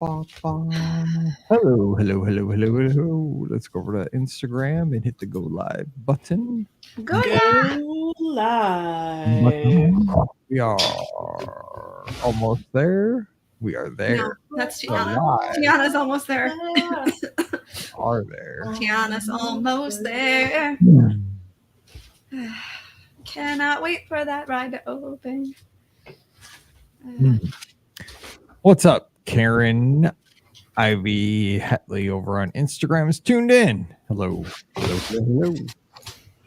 Hello, hello, hello, hello, hello. Let's go over to Instagram and hit the go live button. Go live. We are almost there. We are there. No, that's We're Tiana. live. Tiana's almost there. Are there? Tiana's almost there. Cannot wait for that ride to open. What's up, Karen? Ivy Hatley over on Instagram is tuned in. Hello. Hello, hello, hello.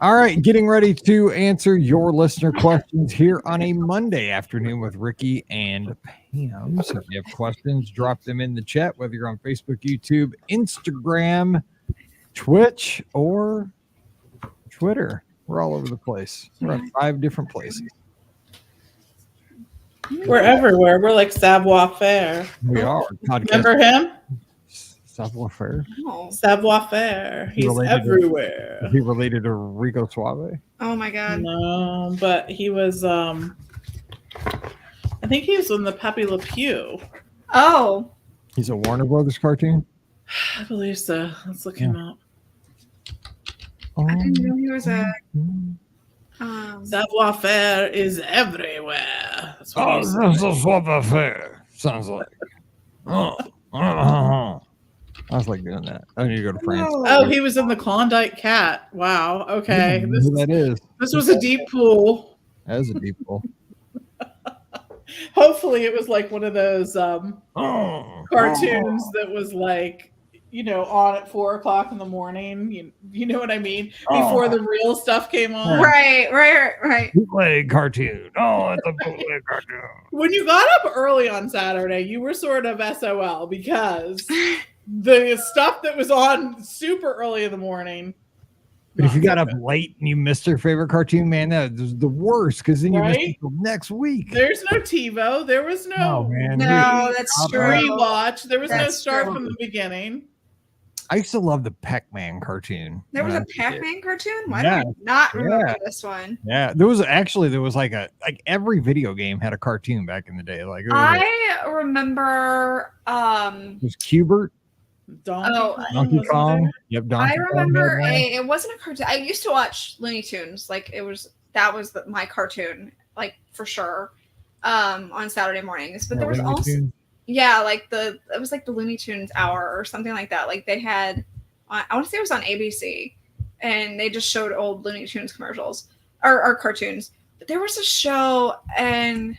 All right, getting ready to answer your listener questions here on a Monday afternoon with Ricky and Pam. So if you have questions, drop them in the chat, whether you're on Facebook, YouTube, Instagram, Twitch, or Twitter. We're all over the place. We're on 5 different places. We're everywhere. We're like Savoir Faire. We are. Remember him? Savoir Faire. Oh. Savoir Faire. He's everywhere. Is he related to Rico Suave? Oh my God. No, but he was. I think he was in the Pepe Le Pew. Oh. He's a Warner Brothers cartoon? I believe so. Let's look him up. I didn't know he was a. Savoir Faire is everywhere. That's what that's a Savoir Faire. Sounds like. I was like doing that. I need to go to France. Oh, he was in the Klondike Cat. Wow. Okay. That is. This was a deep pool. That is a deep pool. Hopefully it was like one of those cartoons that was like, on at 4:00 in the morning. You know what I mean? Before the real stuff came on. Right. Bootleg cartoon. Oh, it's a bootleg cartoon. When you got up early on Saturday, you were sort of SOL because the stuff that was on super early in the morning. But if you got up late and you missed your favorite cartoon, man, that was the worst because then you missed it till next week. There's no TiVo. There was no. No, that's true. Rewatch. There was no start from the beginning. I used to love the Pac-Man cartoon. There was a Pac-Man cartoon? Why do I not remember this one? Yeah, there was like every video game had a cartoon back in the day. Like I remember it was Q*bert. Donkey Kong. Yep, Donkey Kong. I remember it wasn't a cartoon. I used to watch Looney Tunes. Like that was my cartoon, like for sure. On Saturday mornings. But there was Looney also Tunes. Yeah, it was like the Looney Tunes hour or something like that. Like they had, I want to say it was on ABC, and they just showed old Looney Tunes commercials or cartoons. But there was a show and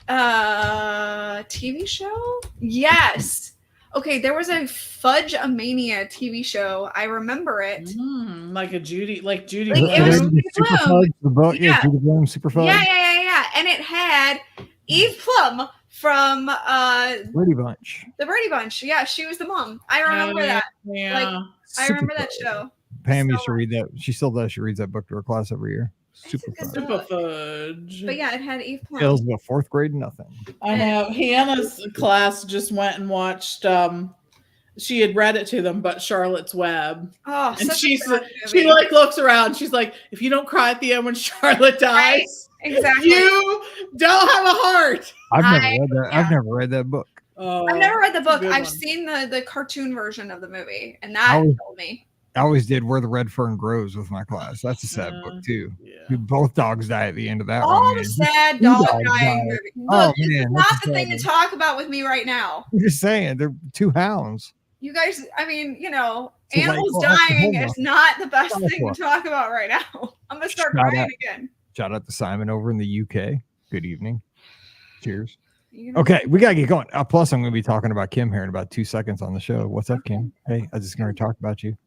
TV show. Yes. Okay, there was a Fudge-A-Mania TV show. I remember it. Like Judy. It was Super Fudge, the book. Yeah, Judy Bloom, Super Fudge. Yeah. And it had Eve Plum from Brady Bunch. The Brady Bunch. Yeah, she was the mom. I remember that. Yeah. I remember that show. Pam used to read that. She still does. She reads that book to her class every year. Super Fudge. But yeah, it had Eve Plum. Tales about 4th grade and nothing. I know. Hannah's class just went and watched. She had read it to them, but Charlotte's Web. Oh, and she looks around. She's like, if you don't cry at the end when Charlotte dies, right? Exactly, you don't have a heart. I've never read that. Yeah. I've never read that book. I've never read the book. I've seen the cartoon version of the movie, and that told me. I always did Where the Red Fern Grows with my class. That's a sad book too. Yeah. Both dogs die at the end of that one. All the sad dog dying movie. Look, this is not the thing to talk about with me right now. I'm just saying, they're 2 hounds. You guys, I mean, animals dying is not the best thing to talk about right now. I'm going to start crying again. Shout out to Simon over in the UK. Good evening. Cheers. Okay, we got to get going. Plus, I'm going to be talking about Kim here in about 2 seconds on the show. What's up, Kim? Hey, I was just going to talk about you.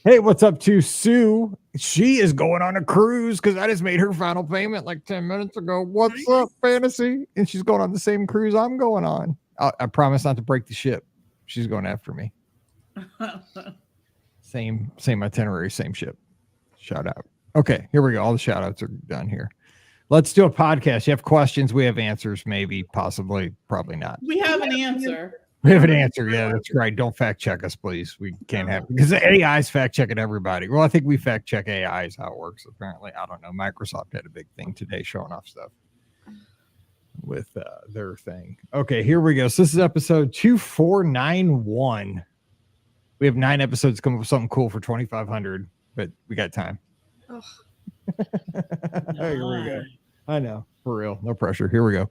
Hey, what's up to Sue? She is going on a cruise because I just made her final payment like 10 minutes ago. What's up, Fantasy? And she's going on the same cruise I'm going on. I promise not to break the ship. She's going after me. Same itinerary, same ship. Shout out. Okay, here we go. All the shout outs are done here. Let's do a podcast. You have questions, we have answers, maybe, possibly, probably not. We have an answer. We have an answer. Yeah, that's right. Don't fact check us, please. We can't have because the AI's fact checking everybody. Well, I think we fact check AI is how it works. Apparently, I don't know. Microsoft had a big thing today showing off stuff. with their thing. Okay, here we go. So this is episode 2491. We have 9 episodes coming up with something cool for 2,500, but we got time. Oh, Here we go. I know, for real. No pressure. Here we go.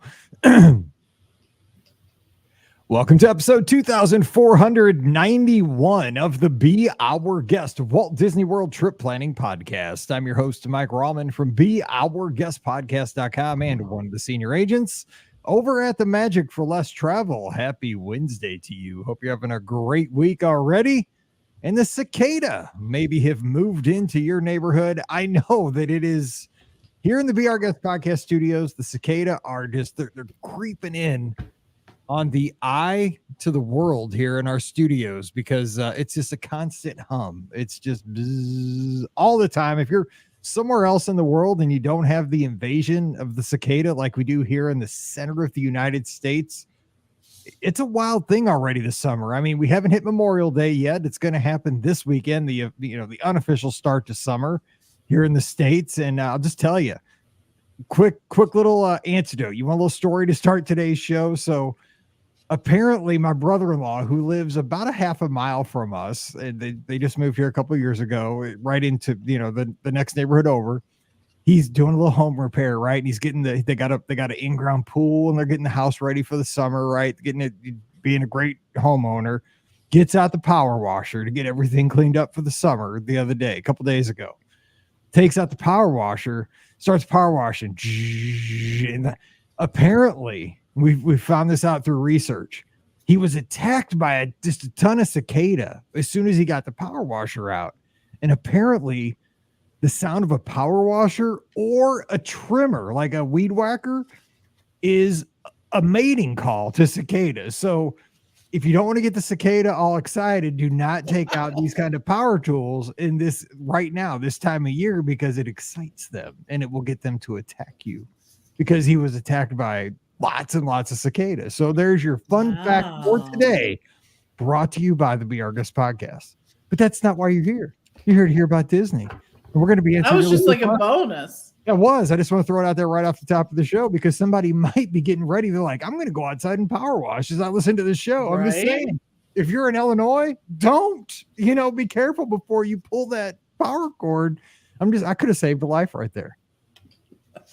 Welcome to episode 2491 of the Be Our Guest Walt Disney World Trip Planning Podcast. I'm your host, Mike Rallman from BeOurGuestPodcast.com and one of the senior agents over at the Magic for Less Travel. Happy Wednesday to you. Hope you're having a great week already. And the cicada maybe have moved into your neighborhood. I know that it is here in the Be Our Guest Podcast studios. The cicada are just, they're creeping in on the eye to the world here in our studios because it's just a constant hum. It's just bzzz, all the time. If you're somewhere else in the world and you don't have the invasion of the cicada like we do here in the center of the United States, it's a wild thing already this summer. I mean, we haven't hit Memorial Day yet. It's going to happen this weekend, the unofficial start to summer here in the States. And I'll just tell you, quick little antidote. You want a little story to start today's show? So apparently my brother-in-law, who lives about a half a mile from us, and they just moved here a couple of years ago, right into the next neighborhood over. He's doing a little home repair, right? And he's getting they got an in-ground pool, and they're getting the house ready for the summer, right? Getting it, being a great homeowner, gets out the power washer to get everything cleaned up for the summer the other day, a couple days ago. Takes out the power washer, starts power washing, and apparently we found this out through research. He was attacked by just a ton of cicada as soon as he got the power washer out. And apparently the sound of a power washer or a trimmer, like a weed whacker, is a mating call to cicadas. So if you don't want to get the cicada all excited, do not take out these kind of power tools in this right now, this time of year, because it excites them and it will get them to attack you because he was attacked by lots and lots of cicadas. So there's your fun fact for today, brought to you by the Be Our Guest Podcast. But that's not why you're here. You're here to hear about Disney. And we're going to be answering. That was just like a bonus. It was. I just want to throw it out there right off the top of the show because somebody might be getting ready. They're like, I'm going to go outside and power wash as I listen to this show. I'm just saying, if you're in Illinois, don't, be careful before you pull that power cord. I could have saved a life right there.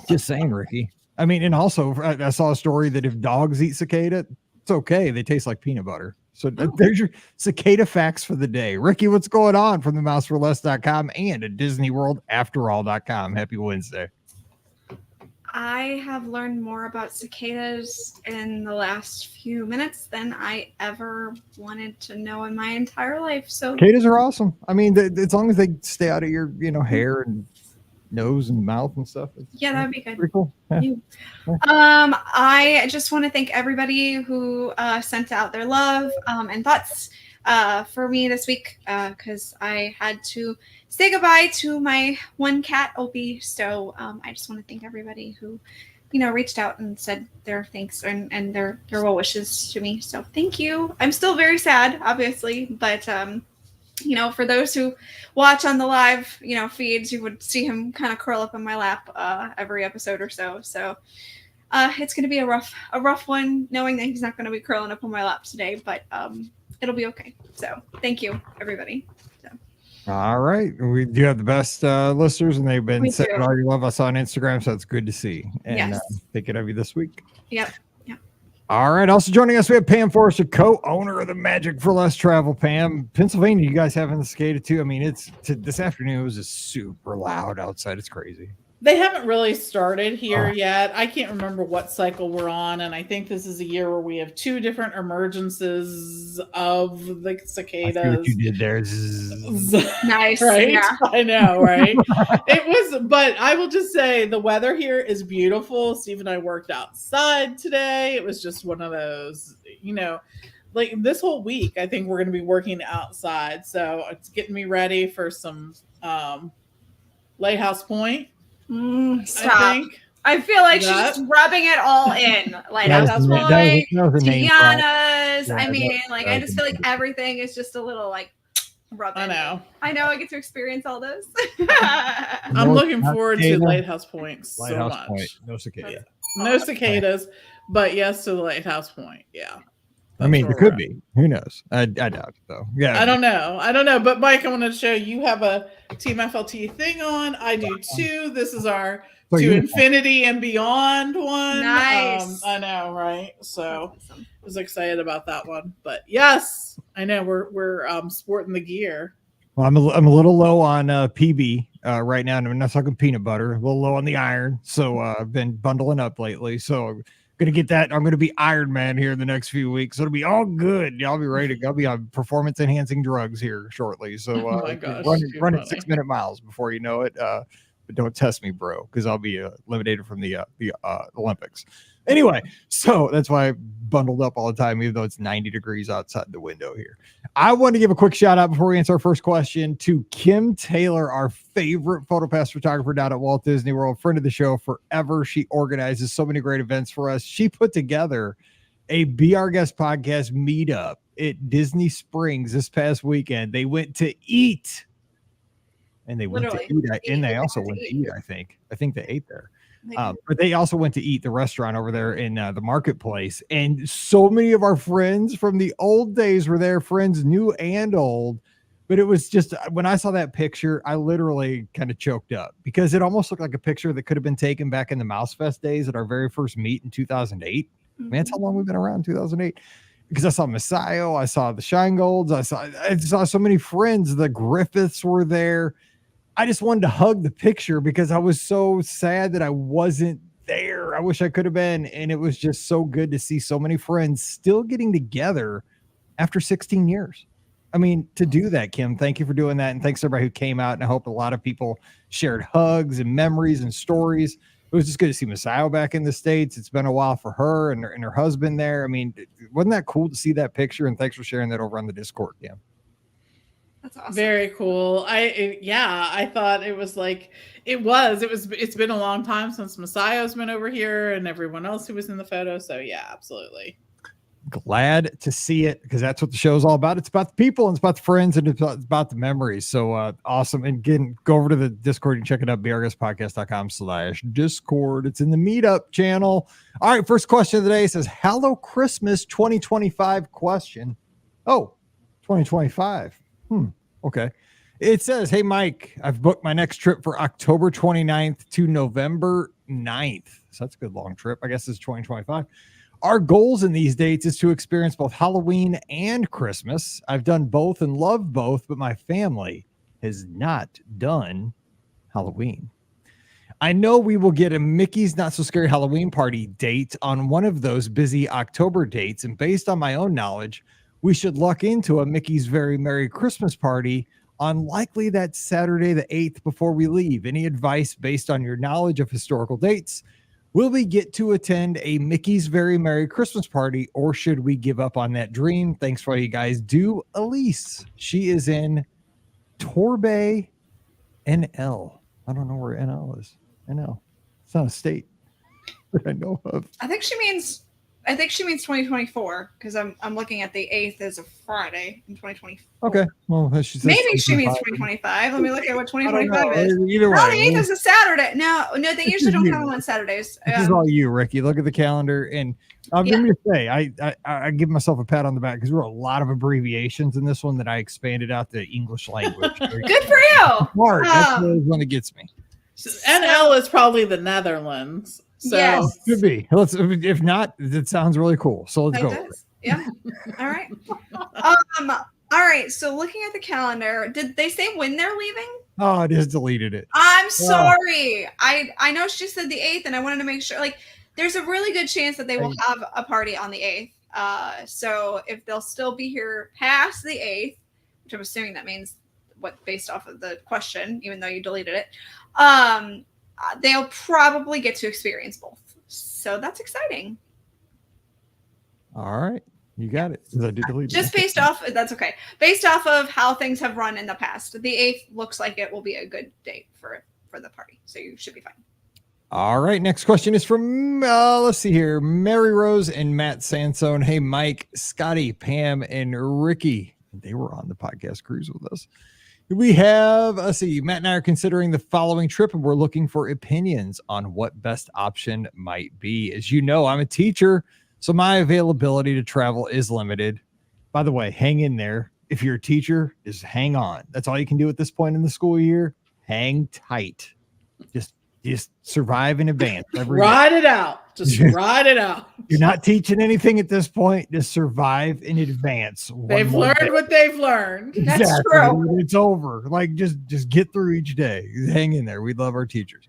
Just saying, Ricky. I mean, and also I saw a story that if dogs eat cicada, it's okay. They taste like peanut butter. So there's your cicada facts for the day. Ricky, what's going on from the mouseforless.com and at DisneyWorldAfterAll.com? Happy Wednesday. I have learned more about cicadas in the last few minutes than I ever wanted to know in my entire life. So cicadas are awesome. I mean, as long as they stay out of your, hair and nose and mouth and stuff. Yeah, that'd be good. Pretty cool. Yeah. I just want to thank everybody who sent out their love and thoughts for me this week because I had to say goodbye to my one cat, Opie. So I just want to thank everybody who, reached out and said their thanks and their well wishes to me. So thank you. I'm still very sad, obviously, but for those who watch on the live, feeds, you would see him kind of curl up in my lap every episode or so. So it's going to be a rough one, knowing that he's not going to be curling up on my lap today, but it'll be okay. So thank you, everybody. So. All right. We do have the best listeners, and they've been sending all your love us on Instagram, so it's good to see. And thinking of you this week. Yep. All right. Also joining us, we have Pam Forrester, co-owner of the Magic for Less Travel. Pam, Pennsylvania, you guys having the cicada too? I mean, this afternoon it was just super loud outside. It's crazy. They haven't really started here yet. I can't remember what cycle we're on, and I think this is a year where we have 2 different emergences of the cicadas. I see what you did there. Nice, right? Yeah. I know, right? But I will just say the weather here is beautiful. Steve and I worked outside today. It was just one of those, like this whole week. I think we're going to be working outside, so it's getting me ready for some Lighthouse Point. Stop. I feel like she's just rubbing it all in. Lighthouse Point, Tiana's. I mean, I just feel like everything is just a little rubbing. I know. I get to experience all those. I'm looking forward to Lighthouse Point so much. Point. No cicada. No cicadas, but yes to the Lighthouse Point. Yeah. I mean, it could be. Who knows? I doubt it, though. Yeah. I don't know. But Mike, I wanted to show you have a Team FLT thing on. I do too. This is our To Infinity and Beyond one. Nice. I know, right? So awesome. I was excited about that one. But yes, I know we're sporting the gear. Well, I'm a little low on PB right now. And I'm not talking peanut butter. A little low on the iron. So I've been bundling up lately. So gonna get that. I'm gonna be Iron Man here in the next few weeks. It'll be all good. I'll be ready to go. I'll be on performance enhancing drugs here shortly. So oh my gosh, running 6-minute miles before you know it. But don't test me, bro, because I'll be eliminated from the Olympics. Anyway, so that's why I bundled up all the time, even though it's 90 degrees outside the window here. I want to give a quick shout out before we answer our first question to Kim Taylor, our favorite PhotoPass photographer down at Walt Disney World, friend of the show forever. She organizes so many great events for us. She put together a Be Our Guest podcast meetup at Disney Springs this past weekend. They went to eat. And they went to eat, and they also went to eat, I think. I think they ate there. But they also went to eat the restaurant over there in the marketplace. And so many of our friends from the old days were there, friends new and old. But it was just, when I saw that picture, I literally kind of choked up because it almost looked like a picture that could have been taken back in the Mouse Fest days at our very first meet in 2008. Man, that's how long we've been around, 2008. Because I saw Messiah, I saw the Shine Golds, I saw so many friends. The Griffiths were there. I just wanted to hug the picture because I was so sad that I wasn't there. I wish I could have been. And it was just so good to see so many friends still getting together after 16 years. I mean, to do that, Kim, thank you for doing that. And thanks to everybody who came out. And I hope a lot of people shared hugs and memories and stories. It was just good to see Messiah back in the States. It's been a while for her and her husband there. I mean, wasn't that cool to see that picture? And thanks for sharing that over on the Discord, Kim. That's awesome. Very cool. I thought it was like, it's been a long time since Messiah's been over here and everyone else who was in the photo. So yeah, absolutely. Glad to see it because that's what the show's all about. It's about the people and it's about the friends and it's about the memories. So awesome. And again, go over to the Discord and check it out. BRGuestPodcast.com/Discord. It's in the meetup channel. All right. First question of the day says, Hello Christmas 2025 question. Oh, 2025. Okay. It says, Hey, Mike, I've booked my next trip for October 29th to November 9th. So that's a good long trip. I guess it's 2025. Our goals in these dates is to experience both Halloween and Christmas. I've done both and love both, but my family has not done Halloween. I know we will get a Mickey's Not So Scary Halloween party date on one of those busy October dates. And based on my own knowledge, we should luck into a Mickey's Very Merry Christmas party on likely that Saturday the 8th before we leave. Any advice based on your knowledge of historical dates? Will we get to attend a Mickey's Very Merry Christmas party or should we give up on that dream? Thanks for all you guys do. Elise, she is in Torbay, NL. I don't know where NL is. NL. It's not a state that I know of. I think she means 2024 because I'm looking at the 8th as a Friday in 2024. Okay. Well, she says maybe she means 2025. Let me look at what 2025 is. Either way. The 8th is a Saturday. No, they usually don't have them on Saturdays. This is all you, Ricky. Look at the calendar. And let me say, I give myself a pat on the back because there were a lot of abbreviations in this one that I expanded out the English language. Good for you. Smart. That's the one that gets me. NL is probably the Netherlands. So yes. Could be. If not, it sounds really cool. So let's go. Yeah. All right. All right. So looking at the calendar, did they say when they're leaving? Oh, I just deleted it. I'm sorry. I know she said the 8th, and I wanted to make sure. Like, there's a really good chance that they will have a party on the 8th. So if they'll still be here past the 8th, which I'm assuming that means based off of the question, even though you deleted it. They'll probably get to experience both. So that's exciting. All right. You got it. I did delete Just based off, that's okay. Based off of how things have run in the past, the 8th looks like it will be a good date for the party. So you should be fine. All right. Next question is from, let's see here, Mary Rose and Matt Sansone. Hey, Mike, Scotty, Pam, and Ricky. They were on the podcast cruise with us. We have, let's see, Matt and I are considering the following trip and we're looking for opinions on what best option might be. As you know, I'm a teacher, so my availability to travel is limited. By the way, hang in there. If you're a teacher, just hang on. That's all you can do at this point in the school year. Hang tight. Just survive in advance. Ride it out. Just ride it out. You're not teaching anything at this point. Just survive in advance. They've learned what they've learned. Exactly. That's true. It's over. Like just get through each day. Hang in there. We love our teachers.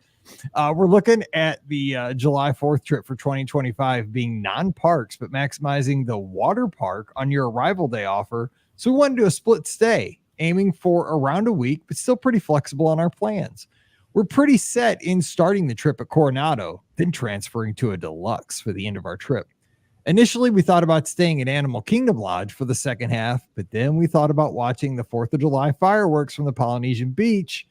We're looking at the July 4th trip for 2025 being non-parks, but maximizing the water park on your arrival day offer. So we want to do a split stay, aiming for around a week, but still pretty flexible on our plans. We're pretty set in starting the trip at Coronado, then transferring to a deluxe for the end of our trip. Initially, we thought about staying at Animal Kingdom Lodge for the second half, but then we thought about watching the 4th of July fireworks from the Polynesian Beach.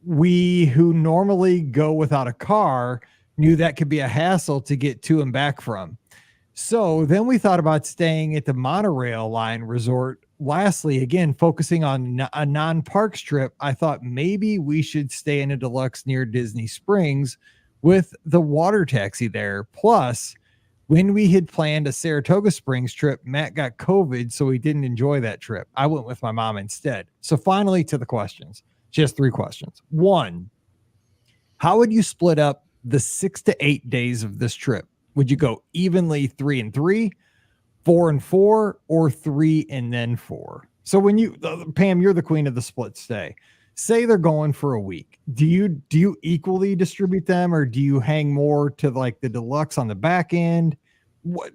We who normally go without a car knew that could be a hassle to get to and back from. So then we thought about staying at the monorail line resort. Lastly, again, focusing on a non-parks trip, I thought maybe we should stay in a deluxe near Disney Springs with the water taxi there. Plus, when we had planned a Saratoga Springs trip, Matt got COVID, so we didn't enjoy that trip. I went with my mom instead. So finally to the questions. Just 3 questions. 1, how would you split up the 6 to 8 days of this trip? Would you go evenly 3 and 3, 4 and 4, or 3 and then 4? So when you, Pam, you're the queen of the split stay. Say they're going for a week. Do you equally distribute them, or do you hang more to like the deluxe on the back end?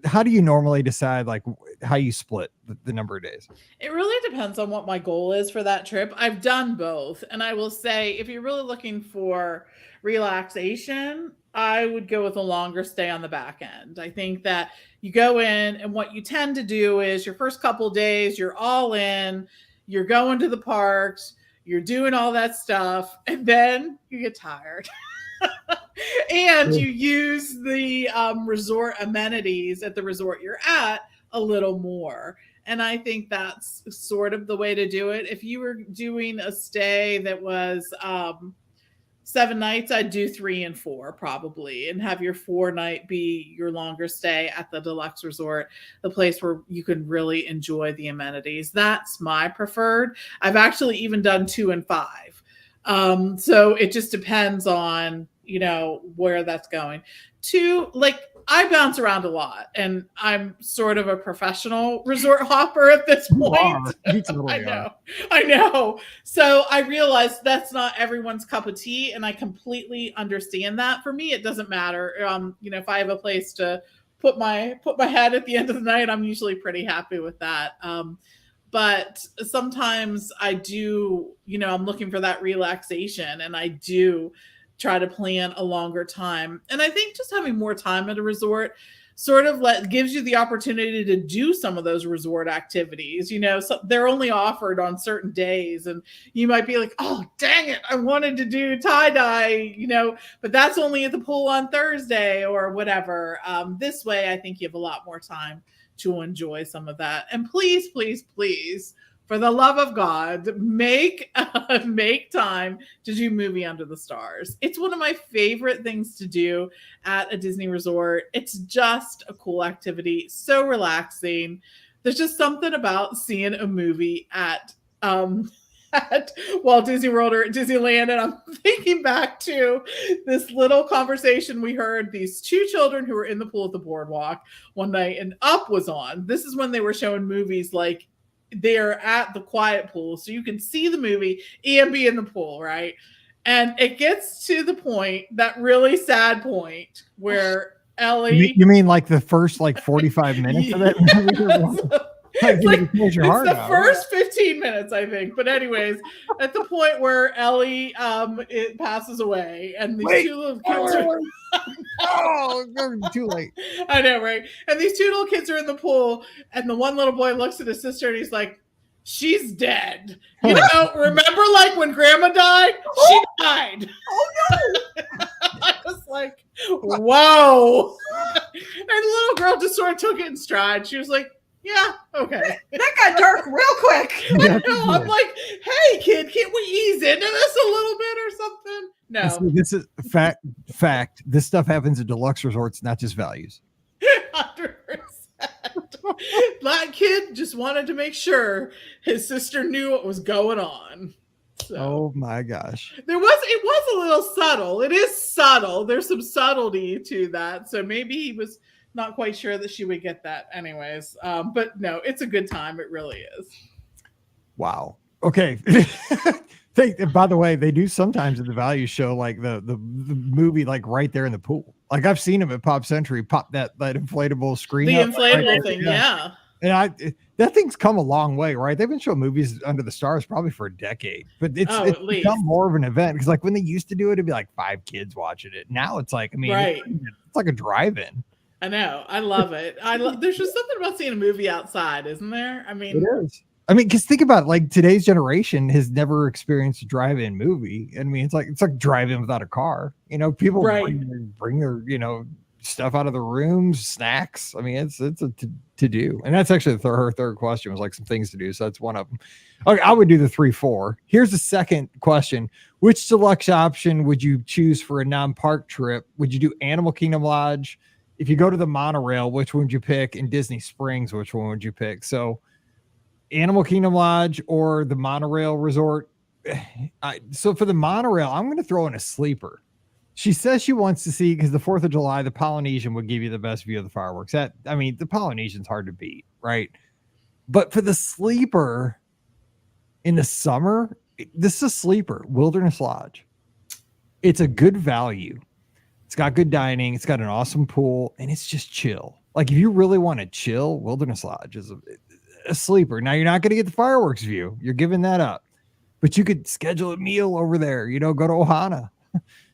How do you normally decide like how you split the number of days? It really depends on what my goal is for that trip. I've done both. And I will say, if you're really looking for relaxation, I would go with a longer stay on the back end. I think that you go in and what you tend to do is your first couple days, you're all in, you're going to the parks, you're doing all that stuff, and then you get tired. And you use the resort amenities at the resort you're at a little more. And I think that's sort of the way to do it. If you were doing a stay that was 7 nights, I'd do 3 and 4 probably, and have your 4 night be your longer stay at the deluxe resort, the place where you can really enjoy the amenities. That's my preferred. I've actually even done 2 and 5. So it just depends on, where that's going. 2, like I bounce around a lot and I'm sort of a professional resort hopper at this point. I know. So I realize that's not everyone's cup of tea, and I completely understand that. For me, it doesn't matter. If I have a place to put my head at the end of the night, I'm usually pretty happy with that. But sometimes I do, I'm looking for that relaxation, and I do try to plan a longer time. And I think just having more time at a resort sort of gives you the opportunity to do some of those resort activities. So they're only offered on certain days, and you might be like, oh, dang it, I wanted to do tie-dye, but that's only at the pool on Thursday or whatever. This way, I think you have a lot more time to enjoy some of that. And please, please, please, for the love of God, make time to do Movie Under the Stars. It's one of my favorite things to do at a Disney resort. It's just a cool activity, so relaxing. There's just something about seeing a movie at Walt Disney World or at Disneyland. And I'm thinking back to this little conversation we heard, these 2 children who were in the pool at the boardwalk one night, and Up was on. This is when they were showing movies like they're at the quiet pool, so you can see the movie and be in the pool, right? And it gets to the point, that really sad point, where Ellie... You mean like the first 45 minutes of that movie? It's the first 15 minutes, I think. But anyways, at the point where Ellie it passes away, and these 2 little kids are... Oh, too late. I know, right? And these 2 little kids are in the pool, and the one little boy looks at his sister and he's like, she's dead. Remember when Grandma died? She died. Oh no. I was like, whoa. And the little girl just sort of took it in stride. She was like, Yeah, okay. That got dark real quick. I know. I'm like, hey, kid, can't we ease into this a little bit or something? And so No. this is fact. This stuff happens at deluxe resorts, not just values. 100%. That kid just wanted to make sure his sister knew what was going on. So Oh my gosh. it was a little subtle. It is subtle. There's some subtlety to that. So maybe he was not quite sure that she would get that anyways. But no, it's a good time. It really is. Wow. Okay. By the way, they do sometimes at the value show like the movie like right there in the pool. Like I've seen them at Pop Century pop that inflatable screen. The up inflatable right thing, there. yeah. And that thing's come a long way, right? They've been showing movies under the stars probably for a decade, but it's at least. become more of an event because like when they used to do it, it'd be like 5 kids watching it. Now it's like, I mean, Right. it's like a drive-in. I know. I love it. There's just something about seeing a movie outside, isn't there? I mean, It is. I mean, because think about it, like today's generation has never experienced a drive-in movie. I mean, it's like drive-in without a car. You know, people Right. bring their stuff out of the rooms, snacks. I mean, it's a to do, and that's actually her third question was like some things to do. So that's one of them. Okay, I would do the 3-4. Here's the second question: which deluxe option would you choose for a non-park trip? Would you do Animal Kingdom Lodge? If you go to the monorail, which one would you pick? In Disney Springs, which one would you pick? So Animal Kingdom Lodge or the monorail resort. So for the monorail, I'm going to throw in a sleeper. She says she wants to see, because the 4th of July, the Polynesian would give you the best view of the fireworks. The Polynesian's hard to beat, right? But for the sleeper in the summer, this is a sleeper, Wilderness Lodge. It's a good value. It's got good dining. It's got an awesome pool, and it's just chill. Like if you really want to chill, Wilderness Lodge is a sleeper. Now you're not going to get the fireworks view. You're giving that up, but you could schedule a meal over there. Go to Ohana,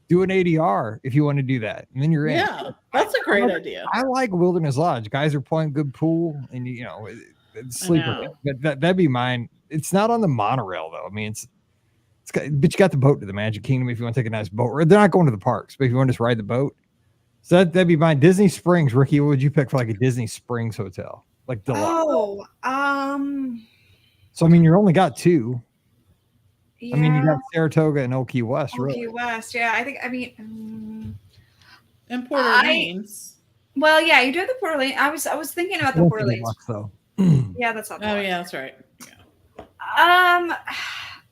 do an ADR if you want to do that, and then you're in. yeah, that's a great idea. I like Wilderness Lodge. Guys are playing good pool, and it's sleeper. That'd be mine. It's not on the monorail though. I mean, but you got the boat to the Magic Kingdom if you want to take a nice boat. Or they're not going to the parks, but if you want to just ride the boat, so that'd be mine. Disney Springs, Ricky. What would you pick for like a Disney Springs hotel? Like deluxe. So I mean, you only got 2. Yeah. I mean, you got Saratoga and Old Key West, Old really. Key West, yeah. And Port Orleans. Well, yeah, you do have the Port Orleans. I was thinking about the Port Orleans. Deluxe, though. Yeah, that's not. Oh yeah, that's right. Yeah.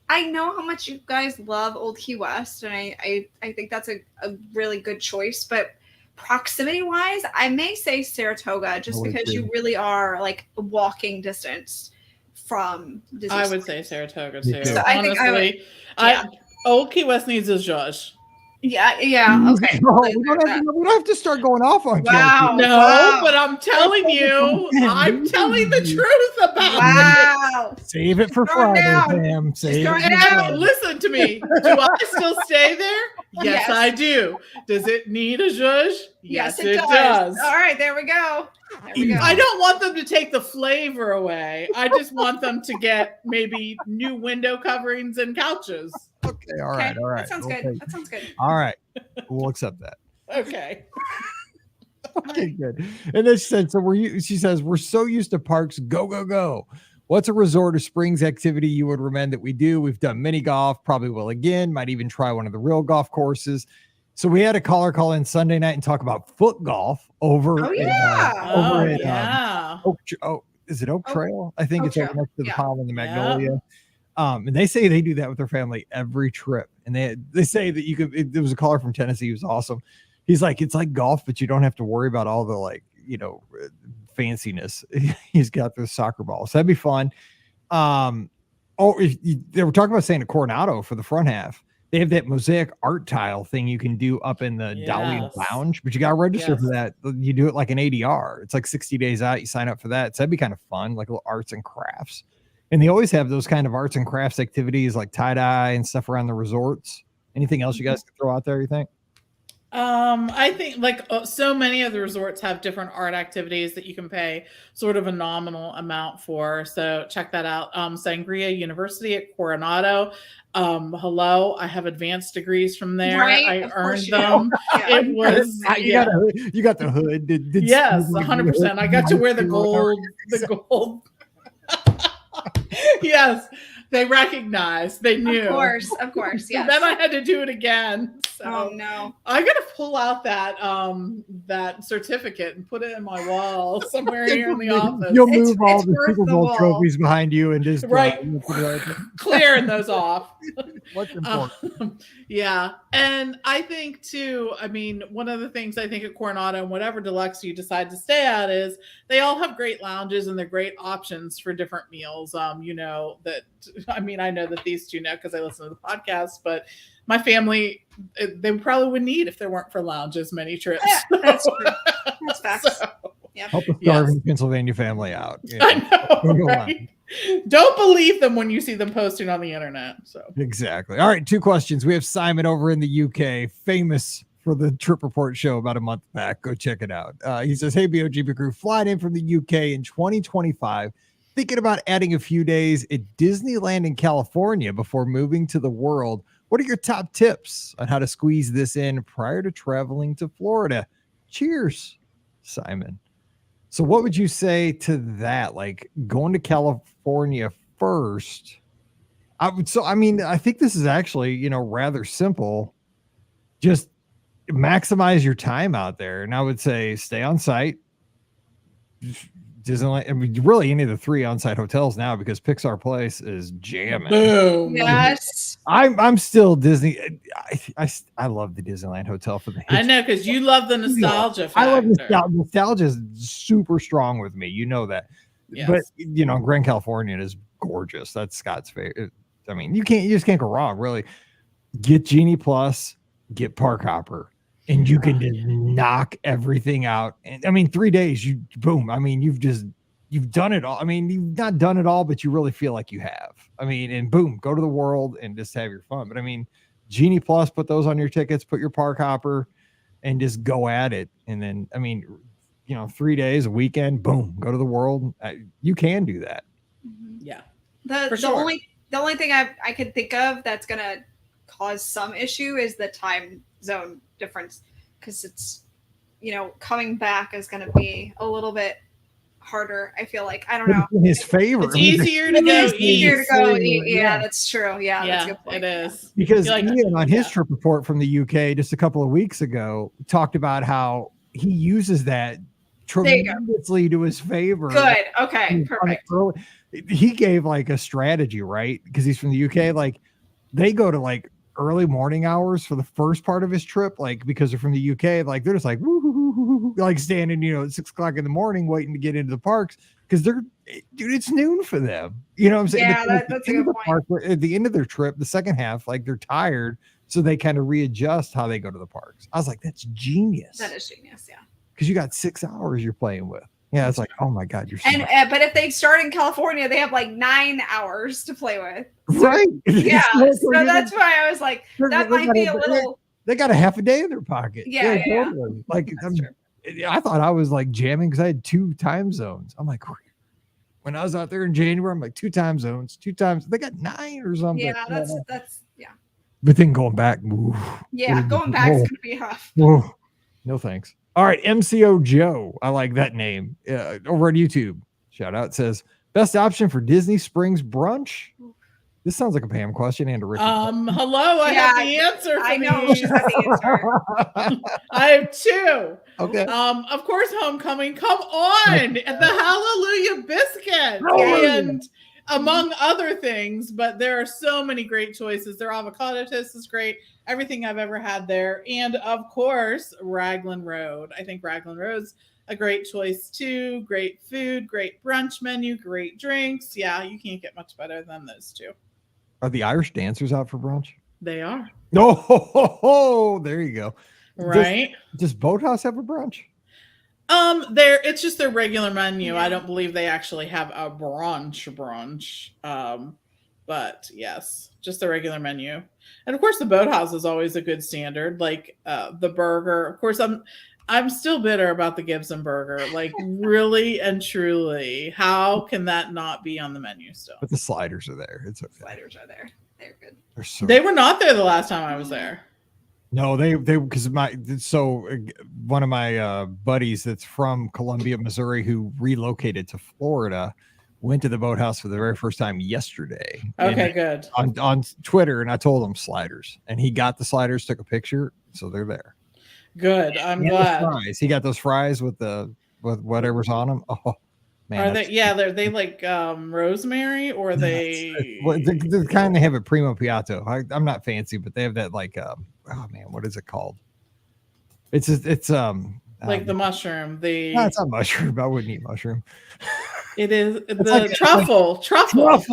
I know how much you guys love Old Key West, and I think that's a really good choice. But proximity wise, I may say Saratoga, just because you really are like walking distance from Disney. I would say Saratoga too. So I think honestly, Old Key West needs a Josh. Yeah. Okay. No, we don't have to start going off on Wow. No, Wow. but I'm telling you, I'm telling the truth about Wow. Save it for Throwing Friday, down. Pam. Save throwing it. it it. out. Now, listen to me. Do I still stay there? Yes, Yes. I do. Does it need a zhuzh? Yes, it does. All right, there we go. I don't want them to take the flavor away. I just want them to get maybe new window coverings and couches. Okay, all right. That sounds good. That sounds good. All right, we'll accept that. Okay. Okay, good. And then she said, she says, we're so used to parks. Go, go, go. What's a resort or springs activity you would recommend that we do? We've done mini golf, probably will again, might even try one of the real golf courses. So we had a caller call in Sunday night and talk about foot golf over is it Oak Trail? I think Oak it's over Trail. next to the Yeah. pond in the Magnolia. And they say they do that with their family every trip. And they say that there was a caller from Tennessee who was awesome. He's like, it's like golf, but you don't have to worry about all the fanciness. He's got the soccer ball. So that'd be fun. They were talking about Santa Coronado for the front half. They have that mosaic art tile thing you can do up in the Dahlia Lounge, but you got to register for that. You do it like an ADR. It's like 60 days out. You sign up for that. So that'd be kind of fun, like little arts and crafts. And they always have those kind of arts and crafts activities like tie-dye and stuff around the resorts. Anything else you guys can throw out there, you think? I think like so many of the resorts have different art activities that you can pay sort of a nominal amount for. So check that out. Sangria University at Coronado. Hello, I have advanced degrees from there. Right, I of course earned you do. them. Yeah. It was You got the hood. Did yes, Steve 100%. I got to wear the gold. The gold. Yes, they recognized. They knew. Of course, yes. Then I had to do it again. So Oh no. I gotta pull out that that certificate and put it in my wall somewhere here in the office. You'll move all it's the worth Super the Bowl wall. trophies behind you and just Right. Clearing those off. What's important? Yeah. And I think too, I mean, one of the things I think at Coronado and whatever deluxe you decide to stay at is they all have great lounges and they're great options for different meals. You know, that I mean, I know that these two know because I listen to the podcast, but my family, they probably would need if there weren't for lounges many trips. Yeah, that's true. That's facts. So, Yep. Help a starving Pennsylvania family out. I know, right? Don't believe them when you see them posting on the internet. So Exactly. All right, 2 questions. We have Simon over in the UK, famous for the Trip Report show about a month back. Go check it out. He says, "Hey, BOGP crew, flying in from the UK in 2025. Thinking about adding a few days at Disneyland in California before moving to the world. What are your top tips on how to squeeze this in prior to traveling to Florida? Cheers, Simon." So what would you say to that? Like going to California first? I think this is actually, rather simple. Just maximize your time out there. And I would say stay on site. Disneyland, I mean, really any of the 3 on-site hotels now because Pixar Place is jamming. boom. Yes. I'm still Disney. I love the Disneyland Hotel for the. I know because you love the nostalgia factor. I love nostalgia. Nostalgia is super strong with me. You know that. Yes. But Grand Californian is gorgeous. That's Scott's favorite. I mean, you just can't go wrong. Really, get Genie Plus, get Park Hopper. And you can just knock everything out. And I mean, 3 days, boom. I mean, you've done it all. I mean, you've not done it all, but you really feel like you have. I mean, and boom, go to the world and just have your fun. But I mean, Genie Plus, put those on your tickets, put your Park Hopper, and just go at it. And then, I mean, 3 days, a weekend, boom, go to the world. You can do that. Yeah. The only thing I could think of that's gonna cause some issue is the time zone difference because it's coming back is going to be a little bit harder. I feel like I don't know. In his favor, It's easier to go east. Yeah, that's true. Yeah, that's a good point. It is because Ian on his trip report from the UK just a couple of weeks ago talked about how he uses that tremendously to his favor. Good. Okay. Perfect. He gave like a strategy, right? Because he's from the UK. Like they go to like early morning hours for the first part of his trip, like because they're from the UK, like they're just like woo, like standing, at 6 o'clock in the morning waiting to get into the parks because it's noon for them. You know what I'm saying? Yeah, that's a good point. At the end of their trip, the second half, like they're tired, so they kind of readjust how they go to the parks. I was like, that's genius. That is genius, yeah. Because you got 6 hours you're playing with. Yeah, it's like, oh my God, you're and but if they start in California, they have like 9 hours to play with. So, right. Yeah. So that's why I was like, that might be a little. They got a half a day in their pocket. Yeah. Totally. Like I thought I was like jamming because I had 2 time zones. I'm like, when I was out there in January, I'm like 2 time zones, 2 times. They got 9 or something. Yeah, that's yeah. But then going back, ooh, going back is gonna be rough. No thanks. All right, MCO Joe. I like that name. Over on YouTube. Shout out. Says best option for Disney Springs brunch. This sounds like a Pam question and a Ricky. Hello. I have the answer. I know she's got the answer. I have 2. Okay. Of course, Homecoming. Come on, the Hallelujah Biscuit, and among other things. But there are so many great choices. Their avocado toast is great. Everything I've ever had there. And of course, Raglan Road. I think Raglan Road's a great choice too. Great food, great brunch menu, great drinks. Yeah, you can't get much better than those 2. Are the Irish dancers out for brunch? They are. Oh, there you go. Right. Does Boathouse have a brunch? It's just their regular menu. Yeah. I don't believe they actually have a brunch. But yes, just the regular menu. And of course the Boathouse is always a good standard. Like the burger. Of course I'm still bitter about the Gibson burger. Like really and truly, how can that not be on the menu still? But the sliders are there. It's okay. Sliders are there. They're good. They were not there the last time I was there. No, they because one of my buddies that's from Columbia, Missouri, who relocated to Florida, went to the Boathouse for the very first time yesterday. Okay, good. On Twitter, and I told him sliders, and he got the sliders, took a picture, so they're there. Good. I'm glad. Fries. He got those fries with whatever's on them. Oh man, are they? Yeah, they like rosemary, or they kind of have a primo piatto. I'm not fancy, but they have that like oh man, what is it called? It's like the mushroom. No, it's not mushroom. I wouldn't eat mushroom. It is the truffle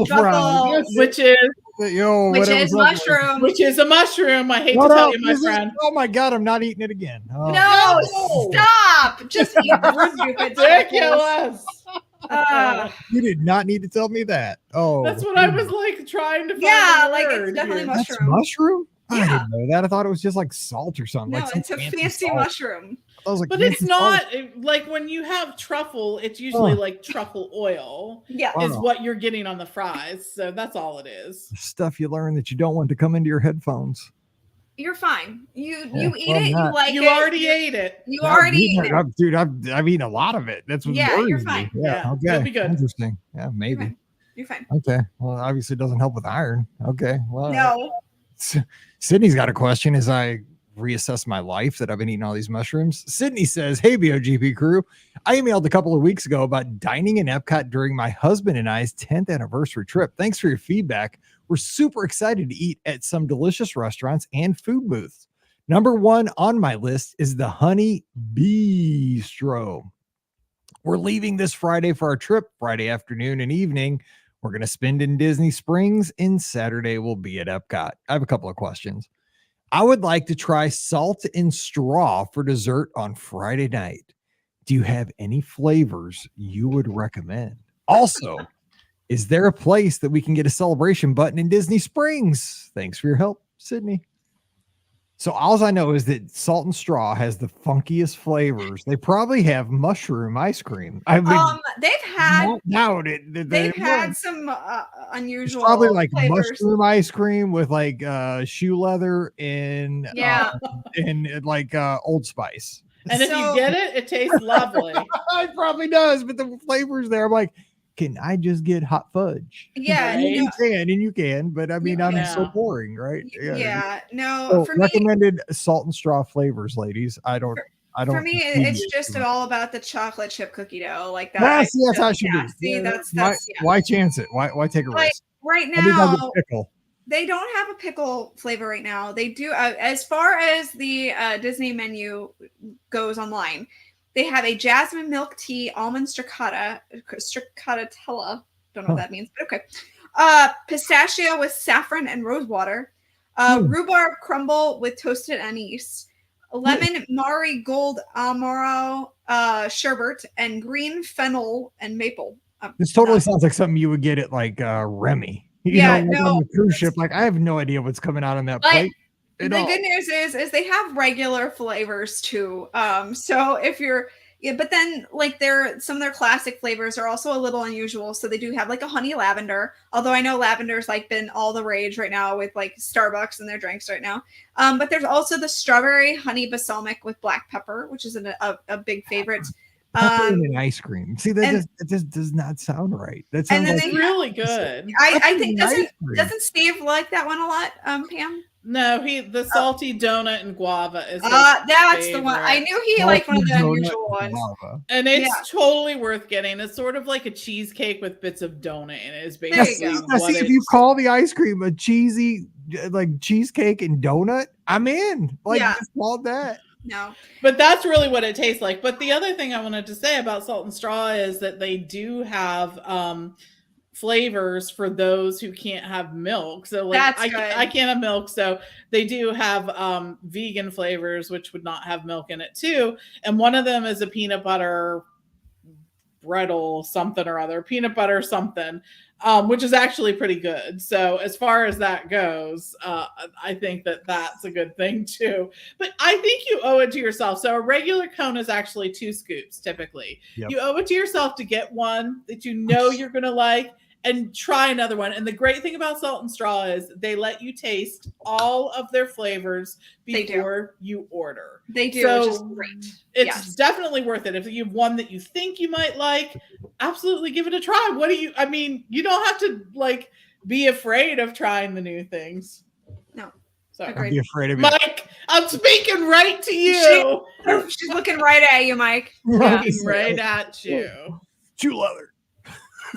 fries, which is mushroom. Which is a mushroom. I hate to tell you, my friend. Oh my god, I'm not eating it again. Oh. No, stop! Just eat ridiculous. You did not need to tell me that. Oh, that's what I was like trying to find. Yeah, like it's definitely mushroom. That's mushroom? Yeah. I didn't know that. I thought it was just like salt or something. No, like it's a fancy mushroom. But it's not like when you have truffle, it's usually like truffle oil. Yeah, is what you're getting on the fries. So that's all it is. Stuff you learn that you don't want to come into your headphones. You're fine. You eat it. You like you it. Already ate it. You already ate it. Dude, I've eaten a lot of it. That's what you're fine. Yeah, okay. You'll be good. Interesting. Yeah, maybe. You're fine. Okay. Well, obviously it doesn't help with iron. Okay. Well, no. Sydney's got a question as I reassess my life that I've been eating all these mushrooms. Sydney says, "Hey, BOGP crew, I emailed a couple of weeks ago about dining in Epcot during my husband and I's 10th anniversary trip. Thanks for your feedback. We're super excited to eat at some delicious restaurants and food booths. Number one on my list is the Honey Bistro. We're leaving this Friday for our trip, Friday afternoon and evening. We're going to spend in Disney Springs, and Saturday we'll be at Epcot. I have a couple of questions. I would like to try salt and straw for dessert on Friday night. Do you have any flavors you would recommend? Also, is there a place that we can get a celebration button in Disney Springs? Thanks for your help, Sydney." So all I know is that salt and straw has the funkiest flavors. They probably have mushroom ice cream. They've had some unusual. It's probably like flavors. Mushroom ice cream with like shoe leather and like Old Spice. And if you get it, it tastes lovely. It probably does, but the flavors there, I'm like, can I just get hot fudge? Yeah, right? You can, but I mean, I'm so boring, right? No, for recommended salt and straw flavors, ladies. I don't. For me, it's just all about the chocolate chip cookie dough, like that. That's how it should be. See, that's why chance it? Why take a risk? Right now, they don't have a pickle flavor right now. They do, as far as the Disney menu goes online. They have a jasmine milk tea, almond stracciatella. Don't know what that means, but okay. Pistachio with saffron and rose water. Rhubarb crumble with toasted anise. Lemon marigold amaro sherbet, and green fennel and maple. This totally sounds like something you would get at like Remy. On the cruise ship. Like I have no idea what's coming out on that plate. The good news is they have regular flavors too. So if you're but then like some of their classic flavors are also a little unusual. So they do have like a honey lavender, although I know lavender's like been all the rage right now with like Starbucks and their drinks right now. But there's also the strawberry honey balsamic with black pepper, which is a big favorite. And ice cream. See, that just does not sound right. That sounds really good. I think doesn't Steve like that one a lot, Pam? No, the salty donut and guava is that's favorite. The one. I knew he liked one of the unusual ones. And it's totally worth getting. It's sort of like a cheesecake with bits of donut in it. Is basically if you call the ice cream a cheesy like cheesecake and donut, I'm in. Like just call that. No, but that's really what it tastes like. But the other thing I wanted to say about salt and straw is that they do have flavors for those who can't have milk. So like I can't have milk, so they do have vegan flavors which would not have milk in it too. And one of them is a peanut butter brittle something or other, peanut butter something, which is actually pretty good. So as far as that goes, I think that that's a good thing too. But I think you owe it to yourself. So a regular cone is actually 2 scoops typically. Yep. You owe it to yourself to get one that you know you're going to like and try another one. And the great thing about Salt and Straw is they let you taste all of their flavors before you order. They do, so which is great. It's definitely worth it. If you have one that you think you might like, absolutely give it a try. You don't have to like be afraid of trying the new things. No. So I'd be afraid of it. Mike, I'm speaking right to you. She's looking right at you, Mike. Looking right at you. Chew leather.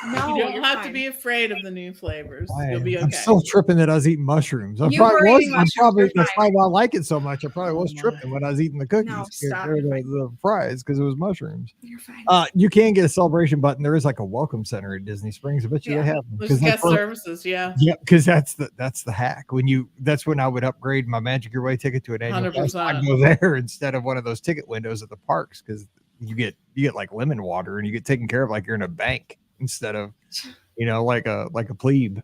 No, You don't you're have fine. to be afraid of the new flavors. I'm You'll be okay. I'm still tripping that I was eating mushrooms. I You probably were was. eating mushrooms, you're That's fine. probably why I like it so much. I probably was tripping when I was eating the cookies No, or stop, you're fine. the fries because it was mushrooms. You're fine. You can get a celebration button. There is like a welcome center at Disney Springs. I bet you they have them. There's guest services, yeah. Yeah, because that's the hack. That's when I would upgrade my Magic Your Way ticket to an annual pass. 100%. I'd go there instead of one of those ticket windows at the parks because you get like lemon water and you get taken care of like you're in a bank instead of like a plebe.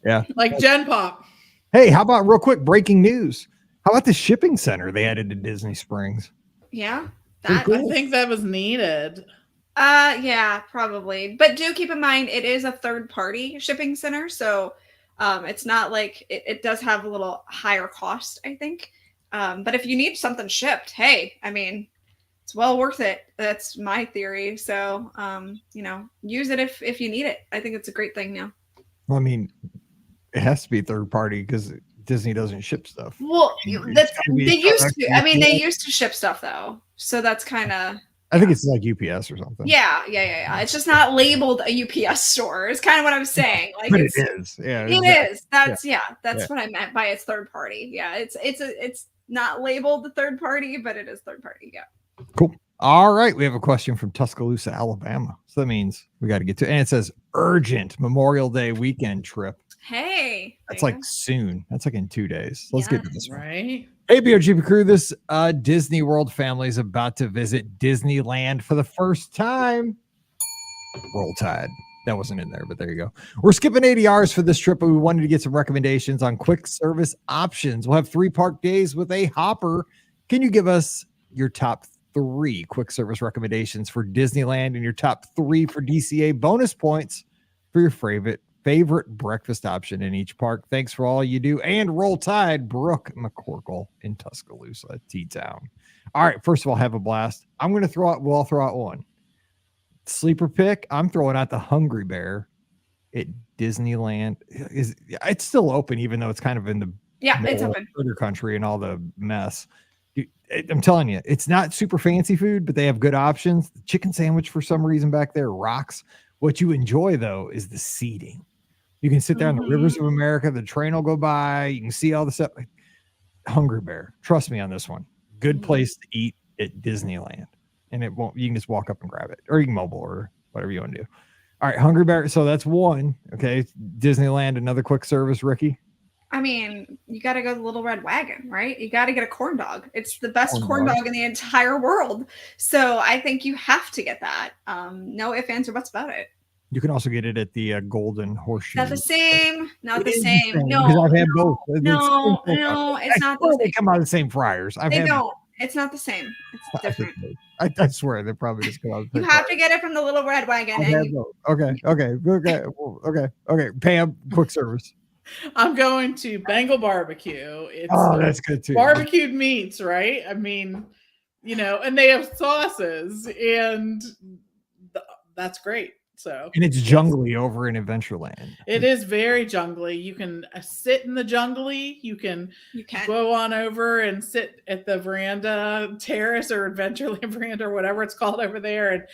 Yeah. Like Gen Pop. Hey, how about real quick breaking news? How about the shipping center they added to Disney Springs? Yeah. I think that was needed. Yeah, probably. But do keep in mind it is a third-party shipping center, so it's not like it does have a little higher cost, I think. But if you need something shipped, hey, it's well worth it. That's my theory. So, use it if you need it. I think it's a great thing now. Well, it has to be third party because Disney doesn't ship stuff. Well, they used to. They used to ship stuff though. So that's kind of. I think it's like UPS or something. Yeah. It's just not labeled a UPS store. It's kind of what I'm saying. Like, but it is. Yeah, it is. That's what I meant by it's third party. Yeah, it's not labeled the third party, but it is third party. Yeah. Cool. All right. We have a question from Tuscaloosa, Alabama. So that means we got to get to, and it says urgent Memorial Day weekend trip. Hey. That's like soon. That's like in 2 days. So let's get to this one. Right. Hey, BOGP crew. This Disney World family is about to visit Disneyland for the first time. Roll Tide. That wasn't in there, but there you go. We're skipping 80 hours for this trip, but we wanted to get some recommendations on quick service options. We'll have 3 park days with a hopper. Can you give us your top 3 quick service recommendations for Disneyland and your top 3 for DCA bonus points for your favorite breakfast option in each park? Thanks for all you do. And Roll Tide, Brooke McCorkle in Tuscaloosa, T-Town. All right, first of all, have a blast. We'll all throw out one. Sleeper pick, I'm throwing out the Hungry Bear at Disneyland. It's still open, even though it's kind of in the it's open country and all the mess. I'm telling you, it's not super fancy food, but they have good options. The chicken sandwich, for some reason, back there rocks. What you enjoy, though, is the seating. You can sit there on the rivers of America. The train will go by. You can see all the stuff. Hungry Bear. Trust me on this one. Good place to eat at Disneyland. And it won't. You can just walk up and grab it. Or you can mobile order, whatever you want to do. All right, Hungry Bear. So that's one. Okay, Disneyland, another quick service, Ricky. You got to go to the Little Red Wagon, right? You got to get a corn dog. It's the best corn dog in the entire world. So I think you have to get that. No ifs, ands, or buts about it. You can also get it at the Golden Horseshoe. Not the same. Not the same. No, I've had both. No, it's not the same. They come out of the same fryers. They don't. It's not the same. It's different. I swear they probably just come out. You have to get it from the Little Red Wagon. Okay. Pam, quick service. I'm going to Bengal barbecue. It's that's good too. Barbecued meats, right? And they have sauces, and that's great. So, and it's jungly over in Adventureland. It is very jungly. You can sit in the jungly. You can go on over and sit at the veranda terrace or Adventureland veranda or whatever it's called over there, and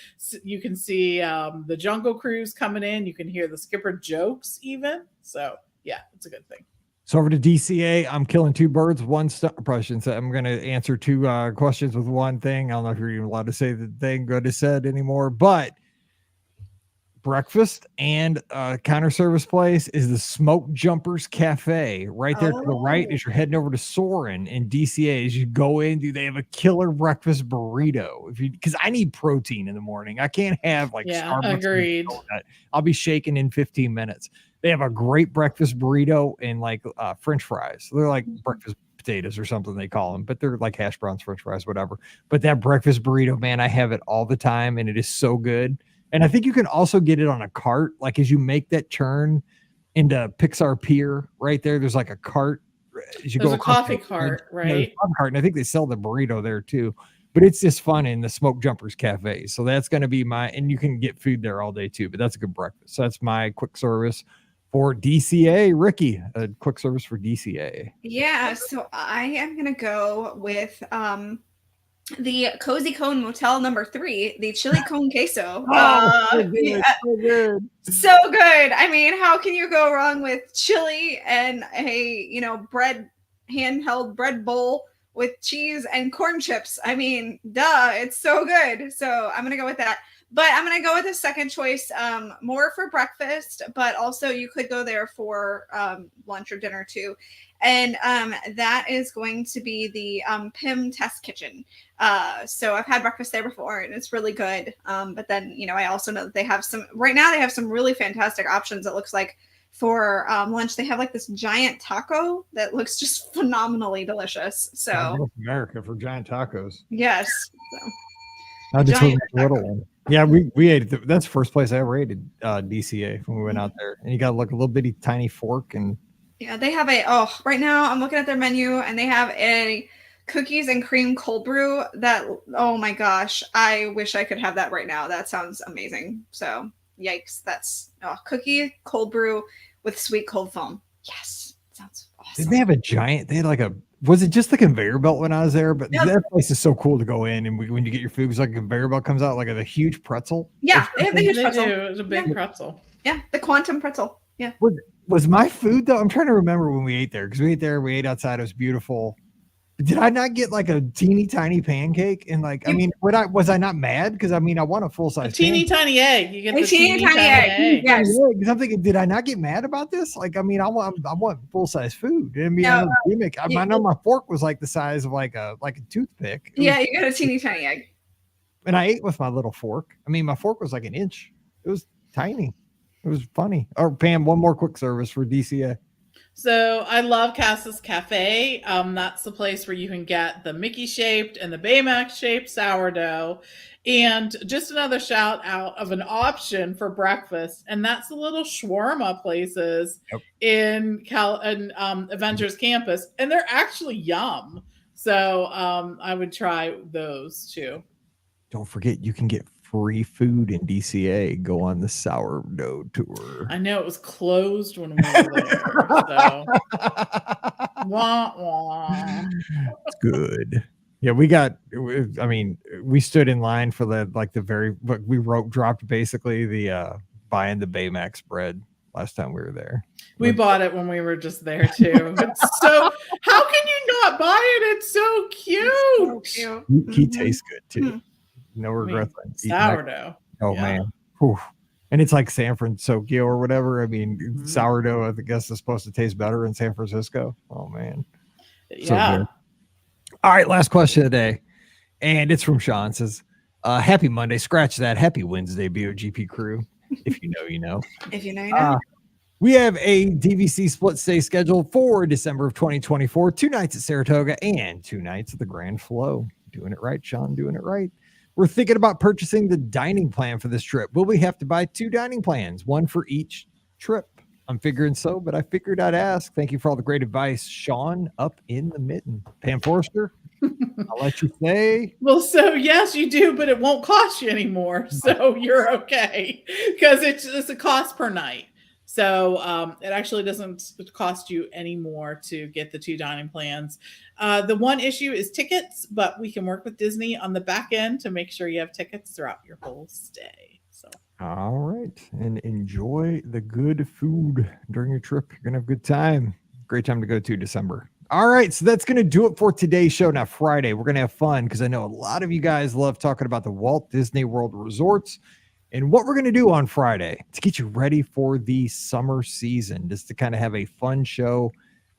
you can see the Jungle Cruise coming in. You can hear the skipper jokes even. So. Yeah, it's a good thing. So over to DCA, I'm killing 2 birds with one stone. Probably shouldn't say. I'm going to answer 2 questions with one thing. I don't know if you're even allowed to say the thing good is said anymore, but breakfast and counter service place is the Smoke Jumpers Cafe. Right there to the right as you're heading over to Soarin' in DCA. As you go in, dude, they have a killer breakfast burrito. Because I need protein in the morning. I can't have like Starbucks. Agreed. I'll be shaking in 15 minutes. They have a great breakfast burrito and like French fries. They're like breakfast potatoes or something they call them, but they're like hash browns, French fries, whatever. But that breakfast burrito, man, I have it all the time, and it is so good. And I think you can also get it on a cart. Like as you make that turn into Pixar Pier right there, there's like a cart. As you There's go a coffee cart, right? Coffee cart, and I think they sell the burrito there too. But it's just fun in the Smoke Jumpers Cafe. So that's going to be and you can get food there all day too, but that's a good breakfast. So that's my quick service for DCA. Rikki, a quick service for DCA. Yeah, so I am going to go with the Cozy Cone Motel number 3, the chili cone queso. So good. So good. So good. I mean, how can you go wrong with chili and a, handheld bread bowl with cheese and corn chips? I mean, duh, it's so good. So I'm going to go with that. But I'm going to go with a second choice, more for breakfast, but also you could go there for lunch or dinner too. And that is going to be the Pim Test Kitchen. So I've had breakfast there before, and it's really good. But then, I also know that they have some really fantastic options. It looks like for lunch, they have like this giant taco that looks just phenomenally delicious. So North America for giant tacos. Yes. So. I just was a little one. Yeah, we ate it. That's the first place I ever ate at DCA when we went out there. And you got like a little bitty tiny fork. And yeah, they have right now I'm looking at their menu, and they have a cookies and cream cold brew that, oh my gosh, I wish I could have that right now. That sounds amazing. So yikes, that's cookie cold brew with sweet cold foam. Yes, sounds awesome. Did they have they had like was it just the conveyor belt when I was there? But that place is so cool to go in, and when you get your food, it's like a conveyor belt comes out like a huge pretzel. Yeah, they have the huge pretzel. It's a big pretzel. Yeah, the quantum pretzel. Yeah. Was my food though? I'm trying to remember when we ate there, because we ate outside. It was beautiful. Did I not get like a teeny tiny pancake? And like, I mean, was I not mad? Because I mean, I want a full size teeny tiny egg. You get the teeny tiny egg. Yes. Because I'm thinking, did I not get mad about this? Like, I mean, I want full size food. I mean, I know my fork was like the size of like a toothpick. You got a teeny tiny egg. And I ate with my little fork. I mean, my fork was like an inch. It was tiny. It was funny. Oh, Pam, one more quick service for DCA. So I love Cass's Cafe. That's the place where you can get the Mickey shaped and the Baymax shaped sourdough. And just another shout out of an option for breakfast. And that's the little shawarma places in Avengers Campus. And they're actually yum. So I would try those too. Don't forget, you can get free food in DCA. Go on the sourdough tour. I know it was closed when we were there. So. Wah, wah. It's good. Yeah, we stood in line for dropped basically the buying the Baymax bread last time we were there. We bought it when we were just there too. It's so, how can you not buy it? It's so cute. So cute. He tastes good too. No regrets. Sourdough. Oh man. Whew. And it's like San Francisco or whatever. I mean, sourdough, I guess, is supposed to taste better in San Francisco. Oh man. Yeah. So all right, last question of the day. And it's from Sean. It says, happy Monday. Scratch that. Happy Wednesday, BOGP crew. If you know, you know. If you know, you know. We have a DVC split stay scheduled for December of 2024. 2 nights at Saratoga and 2 nights at the Grand Flow. Doing it right, Sean. Doing it right. We're thinking about purchasing the dining plan for this trip. Will we have to buy 2 dining plans, one for each trip? I'm figuring so, but I figured I'd ask. Thank you for all the great advice. Sean up in the mitten. Pam Forrester, I'll let you say. Well, so yes, you do, but it won't cost you anymore. So you're okay because it's a cost per night. So it actually doesn't cost you any more to get the 2 dining plans. The one issue is tickets, but we can work with Disney on the back end to make sure you have tickets throughout your whole stay. So all right. And enjoy the good food during your trip. You're going to have a good time. Great time to go to December. All right. So that's going to do it for today's show. Now, Friday, we're going to have fun because I know a lot of you guys love talking about the Walt Disney World resorts. And what we're going to do on Friday to get you ready for the summer season, just to kind of have a fun show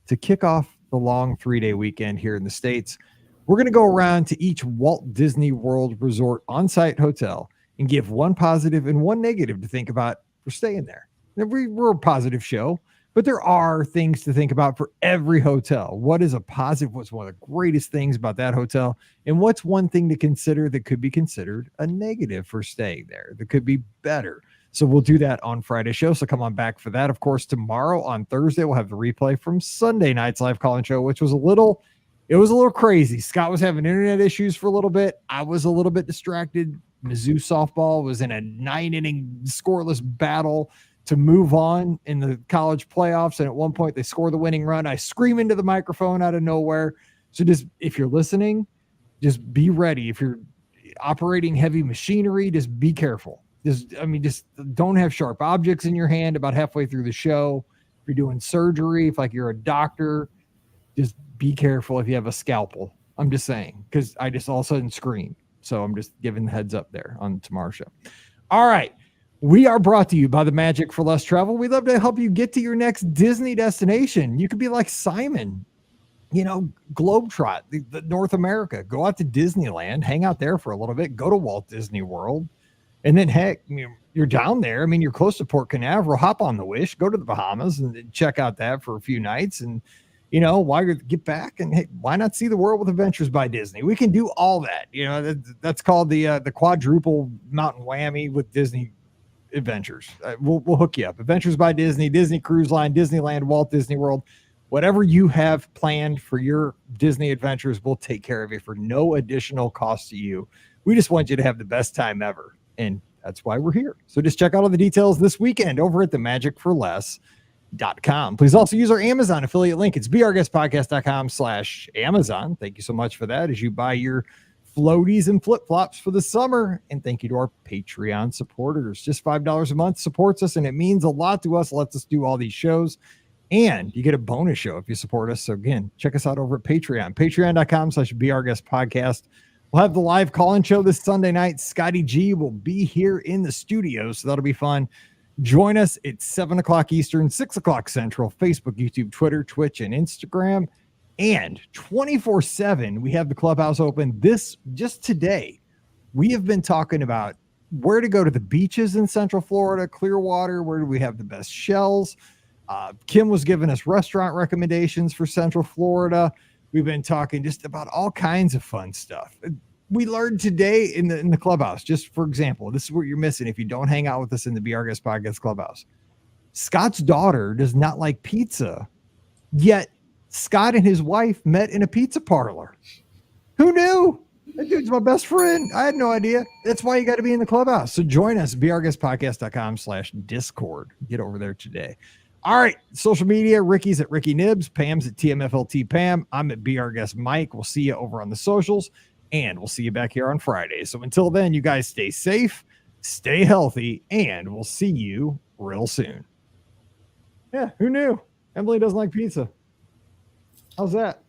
to kick off the long 3-day weekend here in the States. We're going to go around to each Walt Disney World Resort on-site hotel and give one positive and one negative to think about for staying there. Now, we're a positive show, but there are things to think about for every hotel. What is a positive? What's one of the greatest things about that hotel? And what's one thing to consider that could be considered a negative for staying there that could be better? So we'll do that on Friday's show. So come on back for that. Of course, tomorrow on Thursday, we'll have the replay from Sunday night's live call-in show, which was a little crazy. Scott was having internet issues for a little bit. I was a little bit distracted. Mizzou softball was in a 9-inning scoreless battle to move on in the college playoffs. And at one point they score the winning run. I scream into the microphone out of nowhere. So just, if you're listening, just be ready. If you're operating heavy machinery, just be careful. Just don't have sharp objects in your hand about halfway through the show. If you're doing surgery, if like you're a doctor, just be careful if you have a scalpel. I'm just saying, because I just all of a sudden scream. So I'm just giving the heads up there on tomorrow's show. All right. We are brought to you by the Magic for Less Travel. We'd love to help you get to your next Disney destination. You could be like Simon, globetrot, the North America. Go out to Disneyland, hang out there for a little bit, go to Walt Disney World. And then, heck, you're down there. I mean, you're close to Port Canaveral. Hop on the Wish, go to the Bahamas and check out that for a few nights. And while you get back, and hey, why not see the world with Adventures by Disney? We can do all that. That's called the quadruple mountain whammy with Disney Adventures. We'll hook you up. Adventures by Disney, Disney Cruise Line, Disneyland, Walt Disney World, whatever you have planned for your Disney adventures, we'll take care of it for no additional cost to you. We just want you to have the best time ever, and that's why we're here. So just check out all the details this weekend over at themagicforless.com. Please also use our Amazon affiliate link. It's beourguestpodcast.com/Amazon. Thank you so much for that as you buy your floaties and flip-flops for the summer. And thank you to our Patreon supporters. Just $5 a month supports us, and it means a lot to us. Lets us do all these shows. And you get a bonus show if you support us. So again, check us out over at Patreon. Patreon.com/beourguestpodcast. We'll have the live call-in show this Sunday night. Scotty G will be here in the studio, so that'll be fun. Join us at 7 o'clock Eastern, 6 o'clock Central, Facebook, YouTube, Twitter, Twitch, and Instagram. And 24/7, we have the clubhouse open. Just today, we have been talking about where to go to the beaches in Central Florida, Clearwater, where do we have the best shells. Kim was giving us restaurant recommendations for Central Florida. We've been talking just about all kinds of fun stuff. We learned today in the clubhouse, just for example, this is what you're missing if you don't hang out with us in the Be Our Guest Podcast clubhouse. Scott's daughter does not like pizza, yet Scott and his wife met in a pizza parlor. Who knew? That dude's my best friend. I had no idea. That's why you got to be in the clubhouse. So join us, beourguestpodcast.com/Discord. Get over there today. All right. Social media, Ricky's at Ricky Nibs, Pam's at TMFLT Pam. I'm at Be Our Guest Mike. We'll see you over on the socials, and we'll see you back here on Friday. So until then, you guys stay safe, stay healthy, and we'll see you real soon. Yeah, who knew? Emily doesn't like pizza. How's that?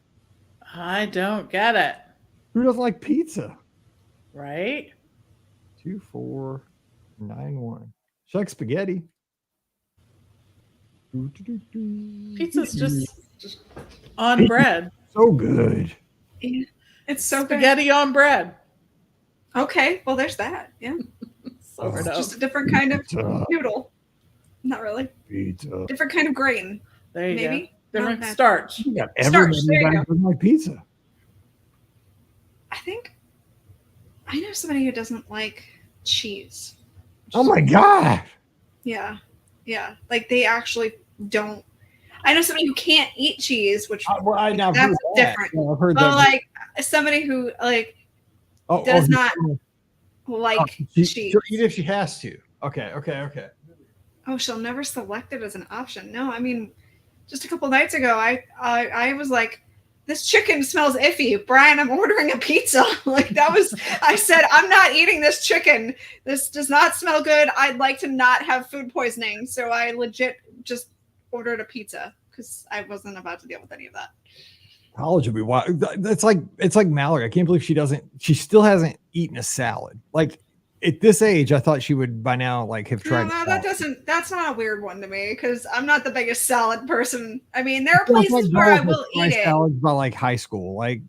I don't get it. Who doesn't like pizza? Right? 2491. She likes spaghetti. Pizza's just on bread. So good. Yeah, it's so Spaghetti on bread. Okay, well, there's that. Yeah. Sort It's of. just a different kind of noodle. Not really. Pizza. Different kind of grain. There you Maybe. go. Different Not that- starch. You got Starch, everybody there you that doesn't like pizza. I think I know somebody who doesn't like cheese. Oh my God. Yeah. Yeah. Like they actually don't. I know somebody who can't eat cheese, which I've heard that's that. different. Yeah, I've heard But that. like somebody who like does not like cheese. She'll eat if she has to. Okay. Oh, she'll never select it as an option. No, I mean, just a couple nights ago, I was like, this chicken smells iffy. Brian, I'm ordering a pizza. Like that was, I said, I'm not eating this chicken. This does not smell good. I'd like to not have food poisoning. So I legit just ordered a pizza because I wasn't about to deal with any of that. College will be wild. It's like Mallory. I can't believe she still hasn't eaten a salad. Like at this age, I thought she would by now like have tried. No, that's not a weird one to me because I'm not the biggest salad person. I mean, there are places where I will eat it. Salads by like high school, like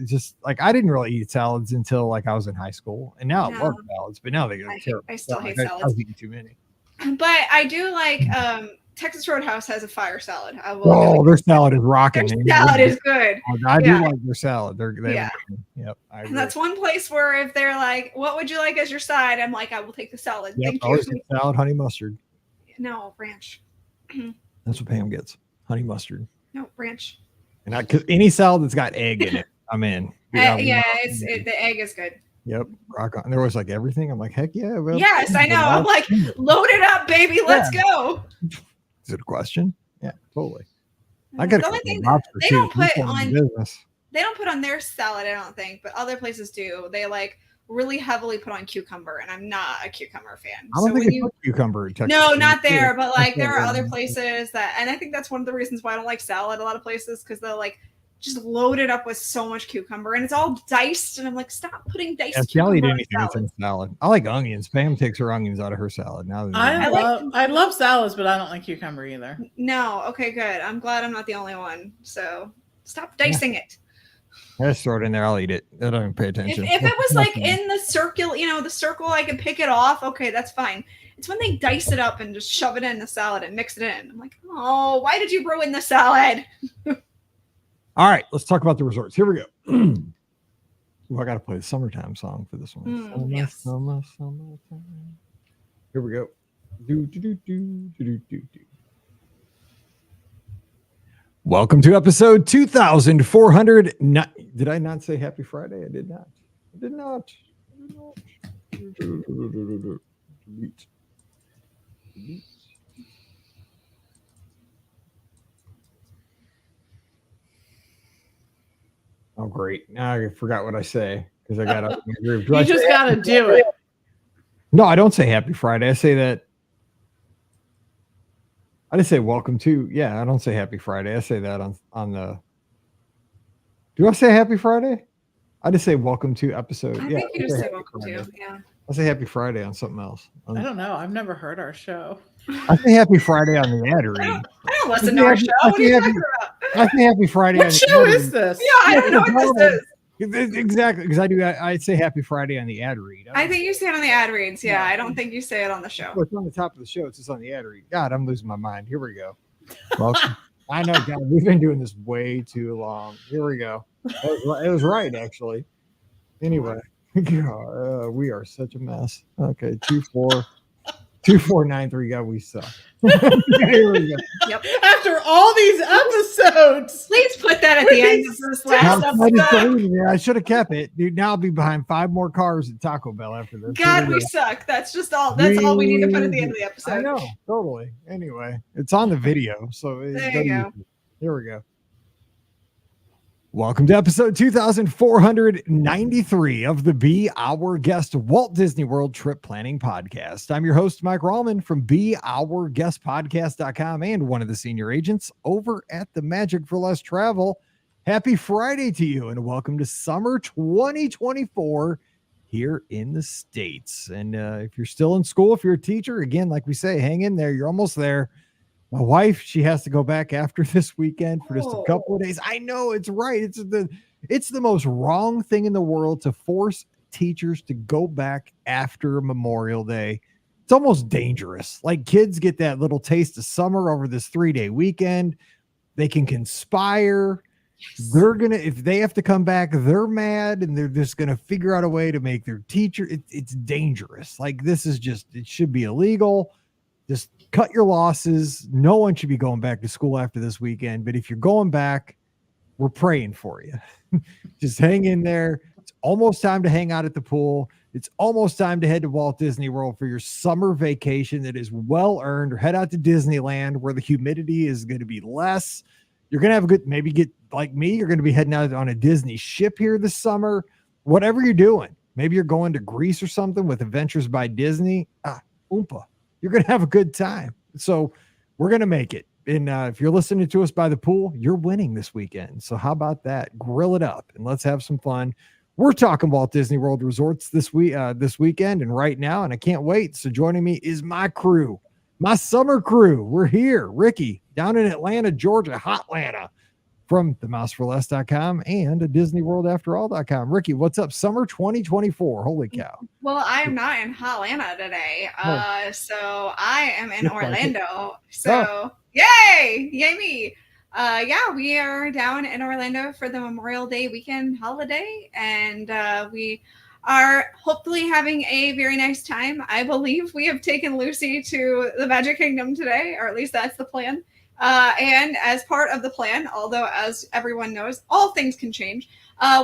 just like I didn't really eat salads until like I was in high school, and now I love salads, but now they go terrible. I still hate salads. salads. I was eating too many. But I do like Texas Roadhouse has a fire salad. Their salad is rocking. Their salad is good. I do like their salad. Yep. And that's one place where if they're like, "What would you like as your side?" I'm like, "I will take the salad." Yep, Thank always you. Salad, honey mustard. No ranch. That's what Pam gets. Honey mustard. No ranch. And cause any salad that's got egg in it, I'm in. The egg is good. Yep, rock on. And there was like everything. I'm like, heck yeah. Well, yes, I know. I'm like, load it up, baby. Let's go. Is it a question? Yeah, totally. I The got only thing they don't put on their salad, I don't think, but other places do. They like really heavily put on cucumber, and I'm not a cucumber fan. I don't think they put cucumber in Texas. No, not there, but like there are other places that, and I think that's one of the reasons why I don't like salad a lot of places, because they'll like just load it up with so much cucumber, and it's all diced, and I'm like, stop putting diced cucumber in anything that's in salad. I like onions. Pam takes her onions out of her salad. Now I love salads, but I don't like cucumber either. No, okay, good. I'm glad I'm not the only one. So stop dicing it. I just throw it in there. I'll eat it. I don't even pay attention. If it was like in the circle, the circle, I can pick it off. Okay, that's fine. It's when they dice it up and just shove it in the salad and mix it in. I'm like, oh, why did you ruin the salad? All right, let's talk about the resorts. Here we go. I got to play the summertime song for this one. Yes. Summertime. Here we go. Welcome to episode 2400. Did I not say happy Friday? I did not. Delete. Oh, great. Now I forgot what I say because I got up in the group. You just got to do it. No, I don't say happy Friday. I say that. I just say welcome to. Yeah, I don't say happy Friday. I say that on the. Do I say happy Friday? I just say welcome to episode. I think you just say welcome to. Yeah. I say happy Friday on something else. I don't know. I've never heard our show. I say happy Friday on the ad read. I don't listen to our show. What are you talking about? I say happy Friday. What show is this? Yeah, I don't know what this is. Exactly, because I'd say happy Friday on the ad read. I think you say it on the ad reads. Yeah, I don't think you say it on the show. Well, it's on the top of the show. It's just on the ad read. God, I'm losing my mind. Here we go. Welcome. I know, God, we've been doing this way too long. Here we go. It was right, actually. Anyway, we are such a mess. Okay, 2493. God, we suck. Here we go. Yep. After all these episodes, please put that at the end of this last episode. I should have kept it, dude. Now I'll be behind 5 more cars at Taco Bell after this. God, we suck. That's just all. That's all we need to put at the end of the episode. I know, totally. Anyway, it's on the video, so there you go. Here we go. Welcome to episode 2493 of the Be Our Guest Walt Disney World Trip Planning Podcast. I'm your host, Mike Rallman from BeOurGuestPodcast.com and one of the senior agents over at the Magic for Less Travel. Happy Friday to you and welcome to summer 2024 here in the States. And if you're still in school, if you're a teacher, again, like we say, hang in there. You're almost there. My wife, she has to go back after this weekend for just a couple of days. I know it's right. It's the most wrong thing in the world to force teachers to go back after Memorial Day. It's almost dangerous. Like kids get that little taste of summer over this 3-day weekend. They can conspire. Yes. If they have to come back, they're mad and they're just going to figure out a way to make their teacher. It's dangerous. Like it should be illegal. Just cut your losses. No one should be going back to school after this weekend. But if you're going back, we're praying for you. Just hang in there. It's almost time to hang out at the pool. It's almost time to head to Walt Disney World for your summer vacation that is well earned, or head out to Disneyland where the humidity is going to be less. You're going to have like me, you're going to be heading out on a Disney ship here this summer. Whatever you're doing, maybe you're going to Greece or something with Adventures by Disney. Oompa. You're going to have a good time. So we're going to make it. And if you're listening to us by the pool, you're winning this weekend. So how about that? Grill it up and let's have some fun. We're talking Walt Disney World resorts this weekend and right now, and I can't wait. So joining me is my crew, my summer crew. We're here. Ricky down in Atlanta, Georgia, Hotlanta, from themouseforless.com and DisneyWorldAfterAll.com. Ricky, what's up? Summer 2024. Holy cow. Well, I am not in Hotlanta today. So I am in Orlando. So yay me. Yeah, we are down in Orlando for the Memorial Day weekend holiday, and we are hopefully having a very nice time. I believe we have taken Lucy to the Magic Kingdom today, or at least that's the plan. And as part of the plan, although as everyone knows, all things can change,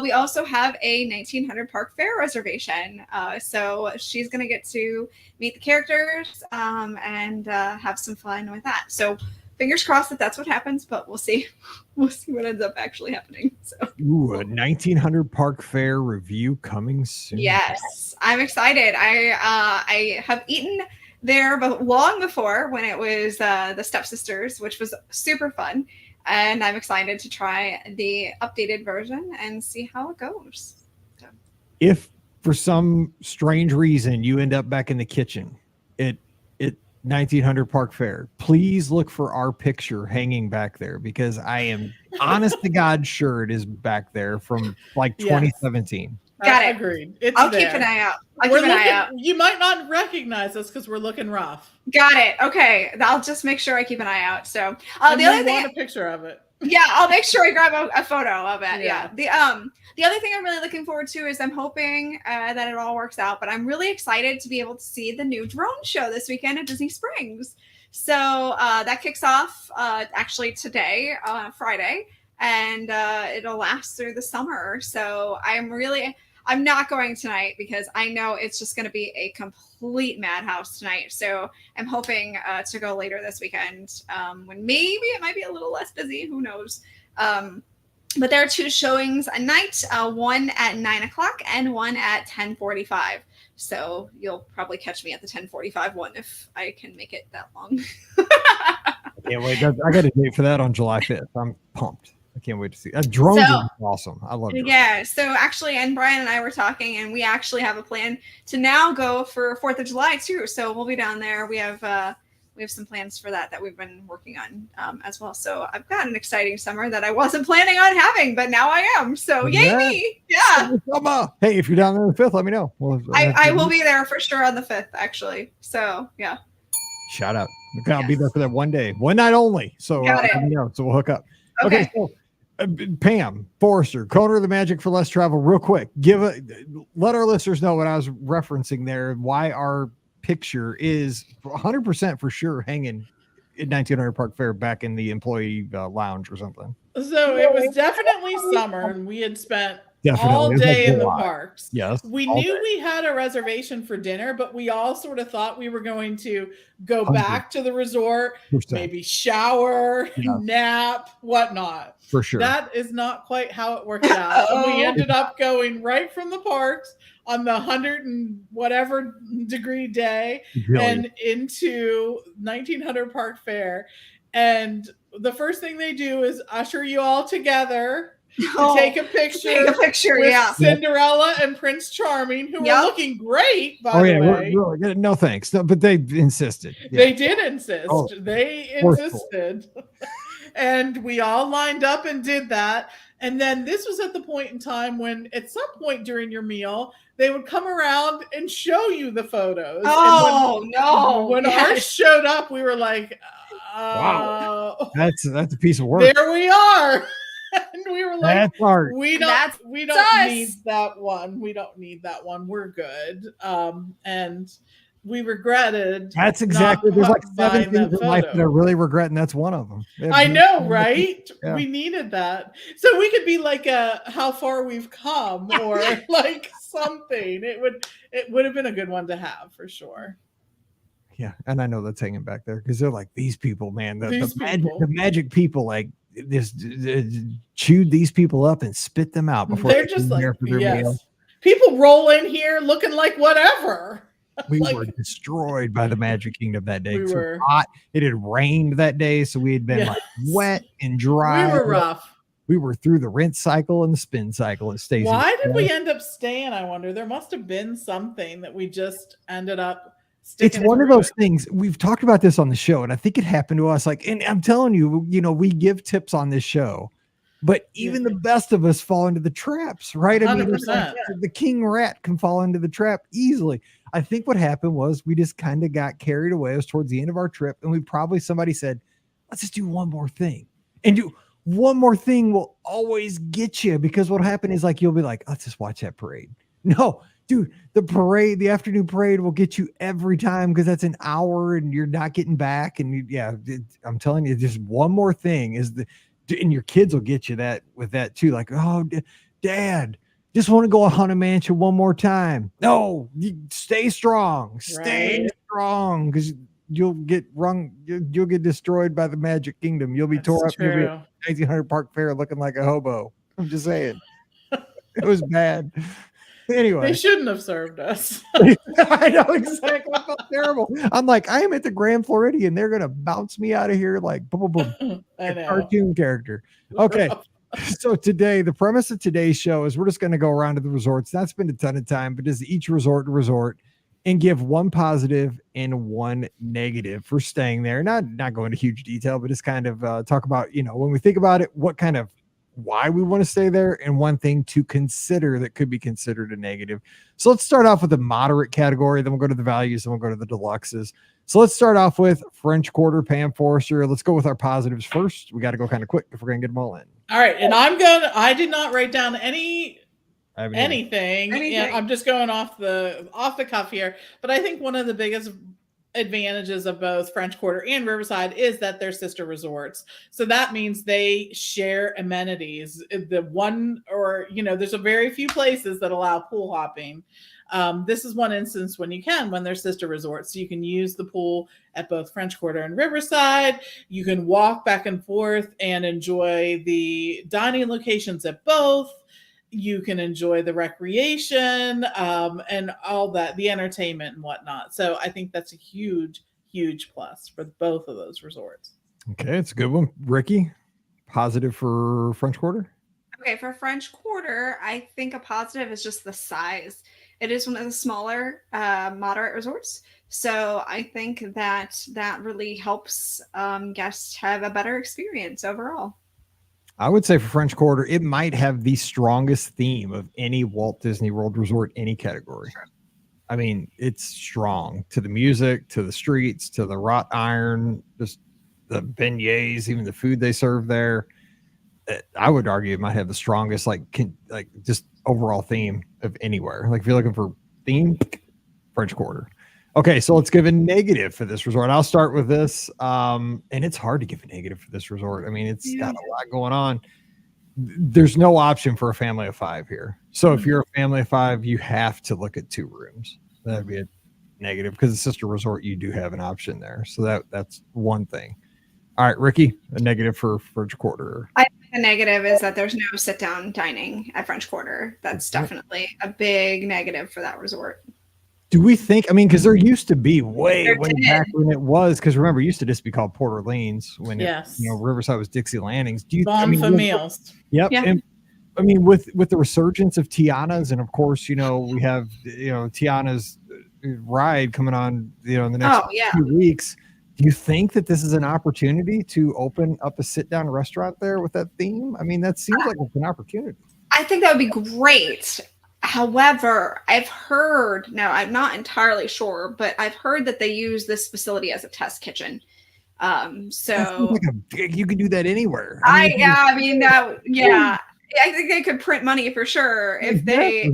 we also have a 1900 Park Fair reservation. So she's going to get to meet the characters and have some fun with that. So fingers crossed that that's what happens, but we'll see. We'll see what ends up actually happening. So, ooh, a 1900 Park Fair review coming soon. Yes, I'm excited. I have eaten there but long before when it was the Stepsisters, which was super fun, and I'm excited to try the updated version and see how it goes. So. If for some strange reason you end up back in the kitchen at 1900 Park Fair, please look for our picture hanging back there, because I am honest to God sure it is back there from like 2017. Got it. Agreed. I'll keep an eye out. You might not recognize us because we're looking rough. Got it. Okay. I'll just make sure I keep an eye out. So the other thing, want a picture of it. Yeah, I'll make sure I grab a photo of it. Yeah. The other thing I'm really looking forward to is I'm hoping that it all works out, but I'm really excited to be able to see the new drone show this weekend at Disney Springs. So that kicks off actually today, Friday, and it'll last through the summer. So I'm not going tonight because I know it's just going to be a complete madhouse tonight. So I'm hoping to go later this weekend when maybe it might be a little less busy. Who knows? But there are 2 showings a night, one at 9 o'clock and one at 10:45. So you'll probably catch me at the 10:45 one if I can make it that long. Yeah, wait, I got a date for that on July 5th. I'm pumped. I can't wait to see that. Drones are awesome. I love drones. Yeah. So actually, and Brian and I were talking, and we actually have a plan to now go for 4th of July too. So we'll be down there. We have some plans for that we've been working on as well. So I've got an exciting summer that I wasn't planning on having, but now I am. So yay me! Yeah. Hey, if you're down there on the 5th, let me know. I will be there for sure on the 5th, actually. So yeah. Shout out! I'll be there for that one day, one night only. So let me know. So we'll hook up. Okay. So, Pam Forrester, co-owner of the Magic for Less Travel, real quick, let our listeners know what I was referencing there, why our picture is 100% for sure hanging at 1900 Park Fair back in the employee lounge or something. So it was definitely summer, and we had spent all day in the parks. Yes. We knew we had a reservation for dinner, but we all sort of thought we were going to go back to the resort, maybe shower, nap, whatnot. For sure. That is not quite how it worked out. We ended up going right from the parks on the 100 and whatever degree day and into 1900 Park Fair. And the first thing they do is usher you all together to take a picture with Cinderella and Prince Charming, who are looking great, by the way. Really, no thanks. No, but they insisted. Yeah. They did insist. They insisted. And we all lined up and did that. And then this was at the point in time when at some point during your meal, they would come around and show you the photos. When ours showed up, we were like, wow, that's a piece of work. There we are. And we were like, we don't need that one. We don't need that one. We're good. And we regretted. That's exactly. There's like 7 things in life that I really regret, and that's one of them. I know, right? Yeah. We needed that, so we could be like how far we've come, or like something. It would have been a good one to have for sure. Yeah, and I know that's hanging back there because they're like, these people, man, the magic people, like this chewed these people up and spit them out before they're just like meal. People roll in here looking like whatever. We were destroyed by the Magic Kingdom that day. We were hot. It had rained that day, so we had been like wet and dry. We were rough. We were through the rinse cycle and the spin cycle. It stays. Why did we end up staying? I wonder. There must have been something that we just ended up It's sticking one of through those it. things. We've talked about this on the show, and I think it happened to us. Like, and I'm telling you, we give tips on this show, but even the best of us fall into the traps, right? I mean, it's like 100%. the king rat can fall into the trap easily. I think what happened was we just kind of got carried away. It was towards the end of our trip, and somebody said, let's just do one more thing. And do one more thing will always get you, because what'll happen is like you'll be like, let's just watch that parade. No, dude, the afternoon parade will get you every time, because that's an hour and you're not getting back. And I'm telling you, just one more thing and your kids will get you that with that too. Like, oh, Dad, just want to go a Haunted Mansion one more time. No, you stay strong, strong, because you'll get you'll get destroyed by the Magic Kingdom. You'll be tore up. You'll be at 1900 Park Fair looking like a hobo. I'm just saying, it was bad. Anyway, They shouldn't have served us. I know exactly. I felt terrible. I'm like, I am at the Grand Floridian. They're gonna bounce me out of here like boom, boom, boom. I know. Cartoon character. Okay. So today, the premise of today's show is we're just going to go around to the resorts, not spend a ton of time, but just each resort and give one positive and one negative for staying there. Not go into huge detail, but just kind of talk about, when we think about it, why we want to stay there, and one thing to consider that could be considered a negative. So let's start off with the moderate category, then we'll go to the values, then we'll go to the deluxes. So let's start off with French Quarter, Pam Forrester. Let's go with our positives first. We got to go kind of quick if we're going to get them all in. All right. And I did not write down anything. Yeah, I'm just going off the cuff here. But I think one of the biggest advantages of both French Quarter and Riverside is that they're sister resorts. So that means they share amenities. There's a very few places that allow pool hopping. This is one instance when they're sister resorts. So you can use the pool at both French Quarter and Riverside. You can walk back and forth and enjoy the dining locations at both. You can enjoy the recreation and all that, the entertainment and whatnot. So I think that's a huge, huge plus for both of those resorts. Okay, it's a good one. Rikki, positive for French Quarter? Okay, for French Quarter, I think a positive is just the size. It is one of the smaller, moderate resorts. So I think that really helps guests have a better experience overall. I would say for French Quarter, it might have the strongest theme of any Walt Disney World resort, any category. Sure. I mean, it's strong to the music, to the streets, to the wrought iron, just the beignets, even the food they serve there. I would argue it might have the strongest, just overall theme of anywhere. Like if you're looking for theme, French Quarter. Okay, so let's give a negative for this resort. I'll start with this. And it's hard to give a negative for this resort. I mean, it's got a lot going on. There's no option for a family of 5 here. So if you're a family of 5, you have to look at 2 rooms. That'd be a negative, because the sister resort, you do have an option there. So that's one thing. All right, Rikki, a negative for French Quarter. I think the negative is that there's no sit-down dining at French Quarter. That's definitely a big negative for that resort. Do we think, because there used to be way back when it was, because remember, it used to just be called Port Orleans when Riverside was Dixie Landings. Do you for meals? Yep. Yeah. And with the resurgence of Tiana's, and of course, we have, Tiana's ride coming on, in the next few weeks. Do you think that this is an opportunity to open up a sit-down restaurant there with that theme? That seems like it's an opportunity. I think that would be great. However, I've heard, now I'm not entirely sure, but I've heard that they use this facility as a test kitchen. So you could do that anywhere. I think they could print money for sure if they,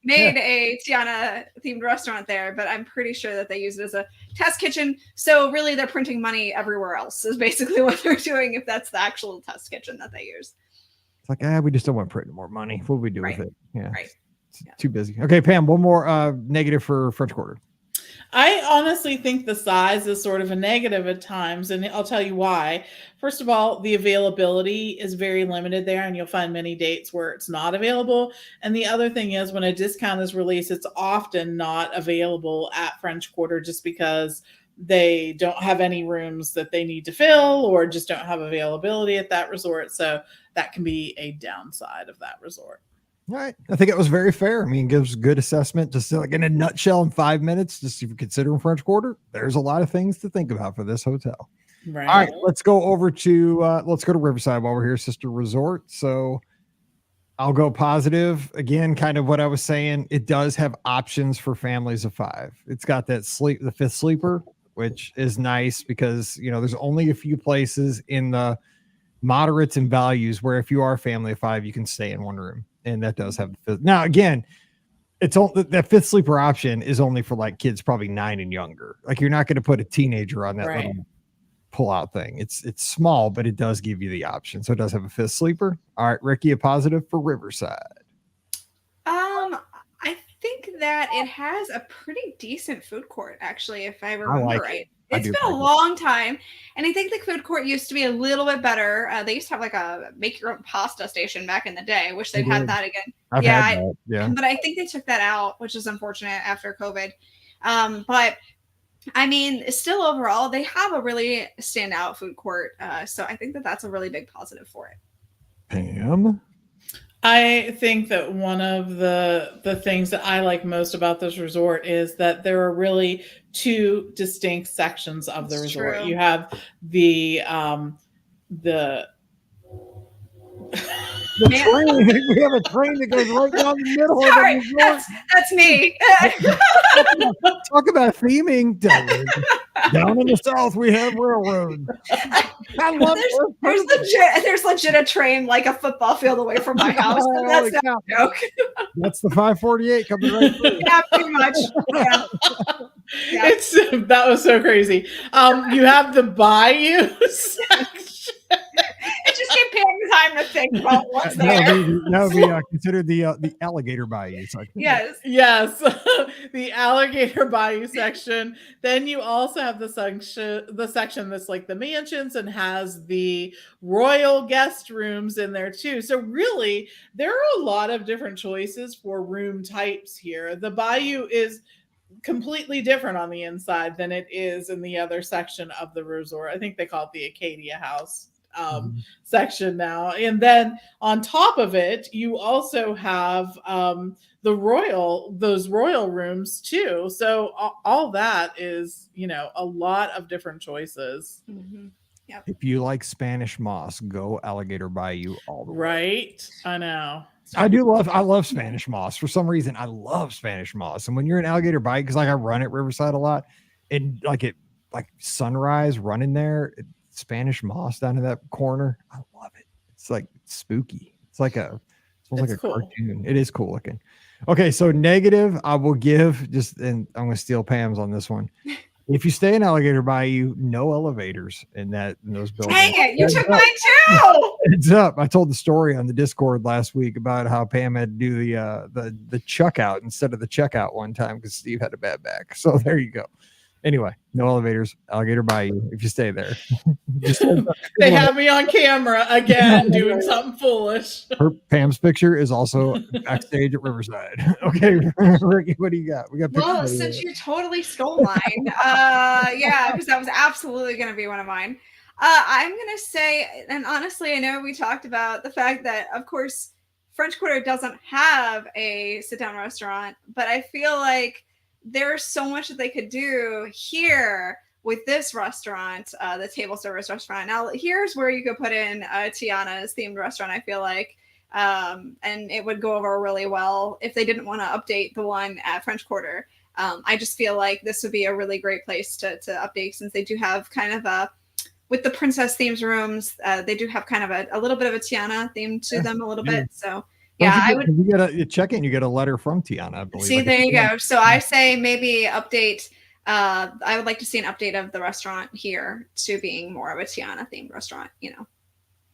made a Tiana themed restaurant there, but I'm pretty sure that they use it as a test kitchen. So really they're printing money everywhere else is basically what they're doing, if that's the actual test kitchen that they use. It's like, we just don't want to print more money. What do we do with it? Yeah. Right. Too busy. Okay, Pam, one more negative for French Quarter. I honestly think the size is sort of a negative at times, and I'll tell you why. First of all, the availability is very limited there, and you'll find many dates where it's not available. And the other thing is, when a discount is released, it's often not available at French Quarter just because they don't have any rooms that they need to fill or just don't have availability at that resort. So that can be a downside of that resort. All right. I think it was very fair. I mean, gives good assessment. Just like in a nutshell in 5 minutes, just if you're considering French Quarter, there's a lot of things to think about for this hotel. Right. All right. Let's go to Riverside while we're here, Sister Resort. So I'll go positive. Again, kind of what I was saying. It does have options for families of 5. It's got that the 5th sleeper, which is nice because, there's only a few places in the moderates and values where if you are a family of 5, you can stay in one room. And that does have the 5th. Now, again, it's only that 5th sleeper option is only for like kids probably 9 and younger. Like you're not going to put a teenager on that little pull-out thing. It's small, but it does give you the option. So it does have a 5th sleeper. All right, Rikki, a positive for Riverside. I think that it has a pretty decent food court, actually, if I remember right. It's been a long time, and I think the food court used to be a little bit better. They used to have like a make your own pasta station back in the day. I wish they'd had that again. I've had that, yeah. But I think they took that out, which is unfortunate after COVID. But I mean, still overall, they have a really standout food court. So I think that that's a really big positive for it. Pam? I think that one of the things that I like most about this resort is that there are really 2 distinct sections of the resort. True. You have the train. We have a train that goes right down the middle of the resort. That's me. Talk about theming. Down in the south, we have railroad. There's legit a train like a football field away from my house. That's not a joke. That's the 548 coming right through. Yeah, pretty much. Yeah. That was so crazy. You have the bayou section. It just gave Pam time to think about what's there. That would be considered the alligator bayou. Yes, the alligator bayou section. Then you also have the section that's like the mansions and has the royal guest rooms in there too. So really, there are a lot of different choices for room types here. The bayou is completely different on the inside than it is in the other section of the resort. I think they call it the Acadia House section now. And then on top of it, you also have those royal rooms too. So all that is, a lot of different choices. Mm-hmm. Yep. If you like Spanish moss, go Alligator Bayou all the way. Right. I know. I love Spanish moss. For some reason, I love Spanish moss. And when you're in Alligator Bayou, because like I run at Riverside a lot, and like sunrise running there, Spanish moss down in that corner, I love it. It's like spooky. It's like a cool cartoon. It is cool looking. Okay, so negative, I will give and I'm going to steal Pam's on this one. If you stay in Alligator Bayou, no elevators in those buildings. Dang it, you took mine too. It's up. I told the story on the Discord last week about how Pam had to do the chuck out instead of the checkout one time because Steve had a bad back. So there you go. Anyway, no elevators, Alligator Bayou. If you stay there, they have me on camera again doing something foolish. Pam's picture is also backstage at Riverside. Okay, Rikki, what do you got? We got. Well, since you totally stole mine, because that was absolutely going to be one of mine. I'm going to say, and honestly, I know we talked about the fact that, of course, French Quarter doesn't have a sit-down restaurant, but I feel like there's so much that they could do here with this restaurant, the table service restaurant. Now, here's where you could put in Tiana's themed restaurant, I feel like, and it would go over really well if they didn't want to update the one at French Quarter. I just feel like this would be a really great place to update, since they do have kind of with the princess themes rooms, they do have kind of a little bit of a Tiana theme to them a little bit. So I would. You get a check in. You get a letter from Tiana, I believe. See, there you go. So I say maybe update. I would like to see an update of the restaurant here to being more of a Tiana themed restaurant.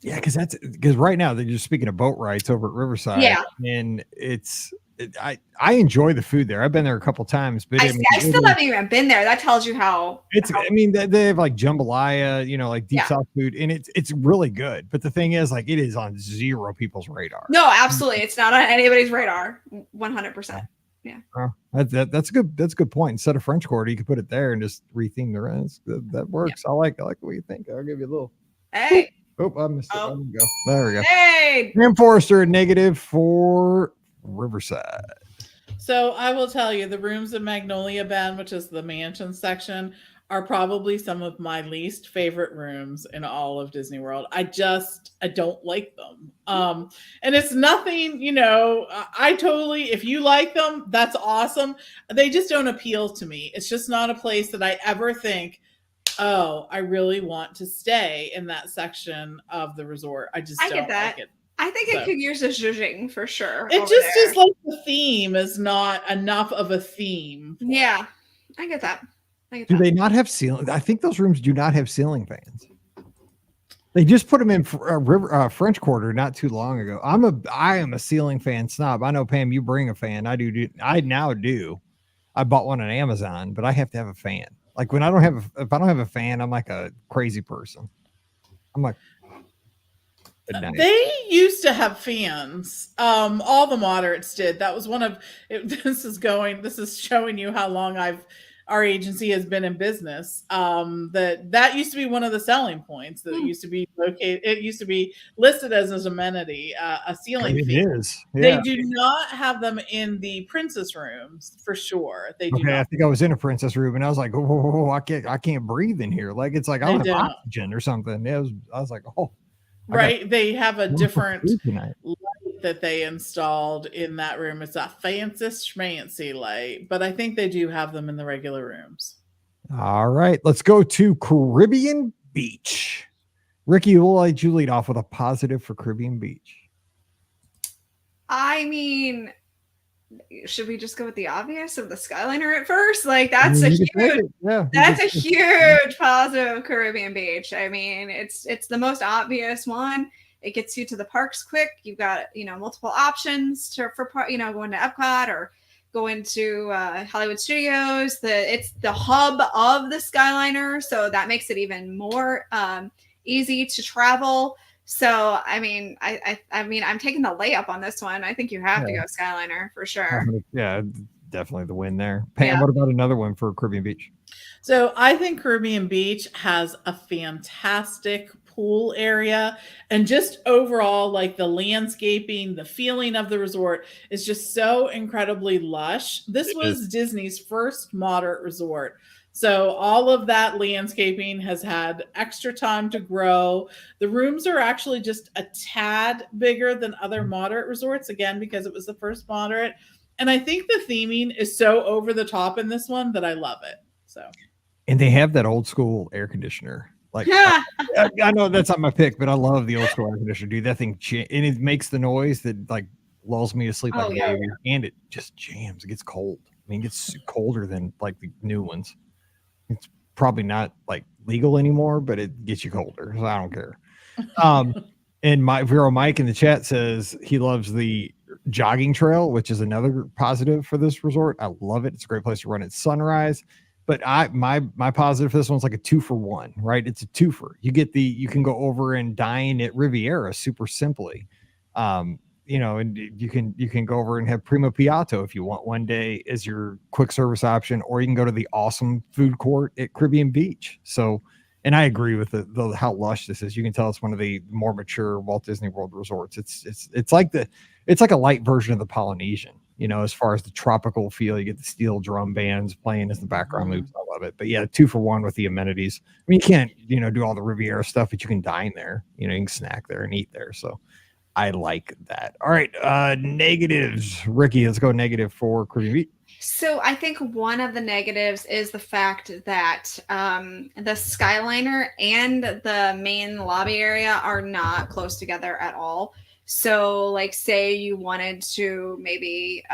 Yeah, because right now they're just speaking of boat rides over at Riverside. Yeah, and I enjoy the food there. I've been there a couple times, but I still haven't even been there. That tells you how. I mean, they have like jambalaya, like deep south food, and it's really good. But the thing is, like, it is on zero people's radar. No, absolutely, it's not on anybody's radar. 100%. That's a good point. Instead of French Quarter, you could put it there and just retheme the rest. That works. I like what you think. I'll give you a little. Hey. Oh, I missed it. There we go. There we go. Hey. Pam Forrester, negative for Riverside. So I will tell you, the rooms in Magnolia Bend, which is the mansion section, are probably some of my least favorite rooms in all of Disney World. I don't like them. And it's nothing, I totally, if you like them, that's awesome. They just don't appeal to me. It's just not a place that I ever think, oh, I really want to stay in that section of the resort. I don't get that. like it. I think it could use a zhuzhing for sure. It just is like the theme is not enough of a theme. Yeah, I get that. Do they not have ceiling? I think those rooms do not have ceiling fans. They just put them in French Quarter not too long ago. I am a ceiling fan snob. I know, Pam, you bring a fan. I do. I now do. I bought one on Amazon, but I have to have a fan. Like if I don't have a fan, I'm like a crazy person. I'm like. They used to have fans. All the moderates did. That was one of this is showing you how long our agency has been in business. That used to be one of the selling points. That used to be located. It used to be listed as an amenity, a ceiling fan. It is. Yeah. They do not have them in the princess rooms for sure. They do. I think I was in a princess room and I was like, oh, I can't breathe in here. Like it's like I don't have oxygen or something. I was like, oh. Right, they have a different light that they installed in that room. It's a fancy schmancy light, but I think they do have them in the regular rooms. All right, let's go to Caribbean Beach. Rikki, we'll let you lead off with a positive for Caribbean Beach. I mean, should we just go with the obvious of the Skyliner at first? Like that's a huge positive of Caribbean Beach. I mean, it's the most obvious one. It gets you to the parks quick. You've got multiple options for going to Epcot or going to Hollywood Studios. It's the hub of the Skyliner, so that makes it even more easy to travel. So, I mean, I'm taking the layup on this one. I think you have to go Skyliner for sure. Yeah, definitely the win there. Pam, what about another one for Caribbean Beach? So I think Caribbean Beach has a fantastic pool area, and just overall, like the landscaping, the feeling of the resort is just so incredibly lush. This was Disney's first moderate resort. So all of that landscaping has had extra time to grow. The rooms are actually just a tad bigger than other moderate resorts, again, because it was the first moderate. And I think the theming is so over the top in this one that I love it. And they have that old school air conditioner. Like I know that's not my pick, but I love the old school air conditioner, dude. That thing and it makes the noise that like lulls me to sleep like a baby, and it just jams. It gets cold. I mean, it gets colder than like the new ones. It's probably not like legal anymore, but it gets you colder. So I don't care. And my Vero Mike in the chat says he loves the jogging trail, which is another positive for this resort. I love it. It's a great place to run at sunrise. But my positive for this one's like a 2-for-1, right? It's a twofer. You can go over and dine at Riviera super simply. And you can go over and have Primo Piatto if you want one day as your quick service option, or you can go to the awesome food court at Caribbean Beach. So, and I agree with how lush this is. You can tell it's one of the more mature Walt Disney World resorts. It's like a light version of the Polynesian, as far as the tropical feel. You get the steel drum bands playing as the background loops. I love it. But yeah, 2-for-1 with the amenities. I mean, you can't, do all the Riviera stuff, but you can dine there. You can snack there and eat there. So I like that. All right. Negatives. Rikki, let's go negative for Caribbean Beach. So I think one of the negatives is the fact that the Skyliner and the main lobby area are not close together at all. So like say you wanted to maybe,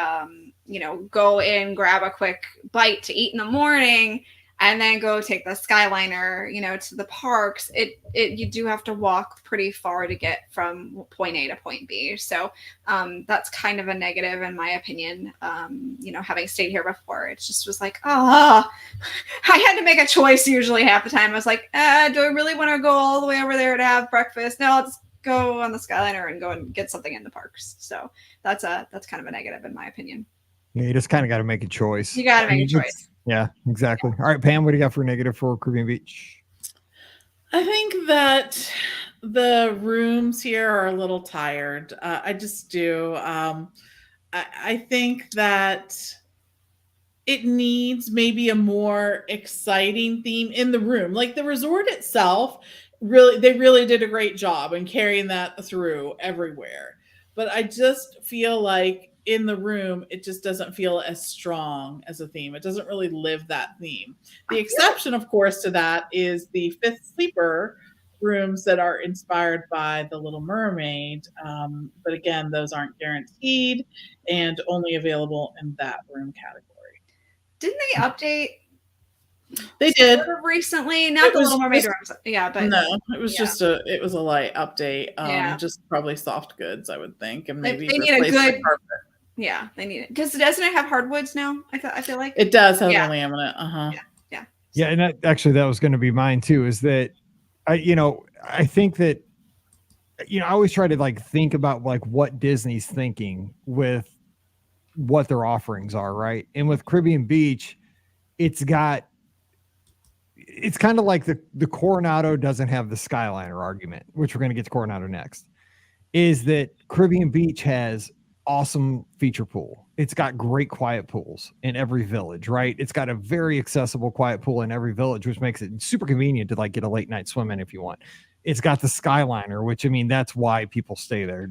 go in, grab a quick bite to eat in the morning and then go take the Skyliner, to the parks, you do have to walk pretty far to get from point A to point B. So that's kind of a negative in my opinion. Having stayed here before, it just was like, I had to make a choice usually half the time. I was like, do I really want to go all the way over there to have breakfast? No, let's go on the Skyliner and go and get something in the parks. So that's kind of a negative in my opinion. Yeah, you just kind of got to make a choice. You got to I mean, make a choice. Yeah, exactly. All right, Pam, what do you got for negative for Caribbean Beach? I think that the rooms here are a little tired. I just do. I think that it needs maybe a more exciting theme in the room. Like the resort itself, they really did a great job in carrying that through everywhere. But I just feel like in the room, it just doesn't feel as strong as a theme. It doesn't really live that theme. The exception, of course, to that is the Fifth Sleeper rooms that are inspired by The Little Mermaid. But again, those aren't guaranteed and only available in that room category. Didn't they update? They did sort of recently, not the Little Mermaid rooms. Yeah, but no, it was just a light update. Yeah. Just probably soft goods, I would think, and maybe they need a replace the good. carpet. Yeah, they need it because doesn't it have hardwoods now? I feel like It does have Yeah. the laminate. Yeah, and that was going to be mine too. Is that I think that I always try to like think about like what Disney's thinking with what their offerings are, right? And with Caribbean Beach, it's kind of like the Coronado doesn't have the Skyliner argument, which we're going to get to Coronado next. Is that Caribbean Beach has awesome feature pool. It's got great quiet pools in every village, right? It's got a very accessible quiet pool in every village, which makes it super convenient to like get a late night swim in if you want. It's got the Skyliner, which I mean, that's why people stay there.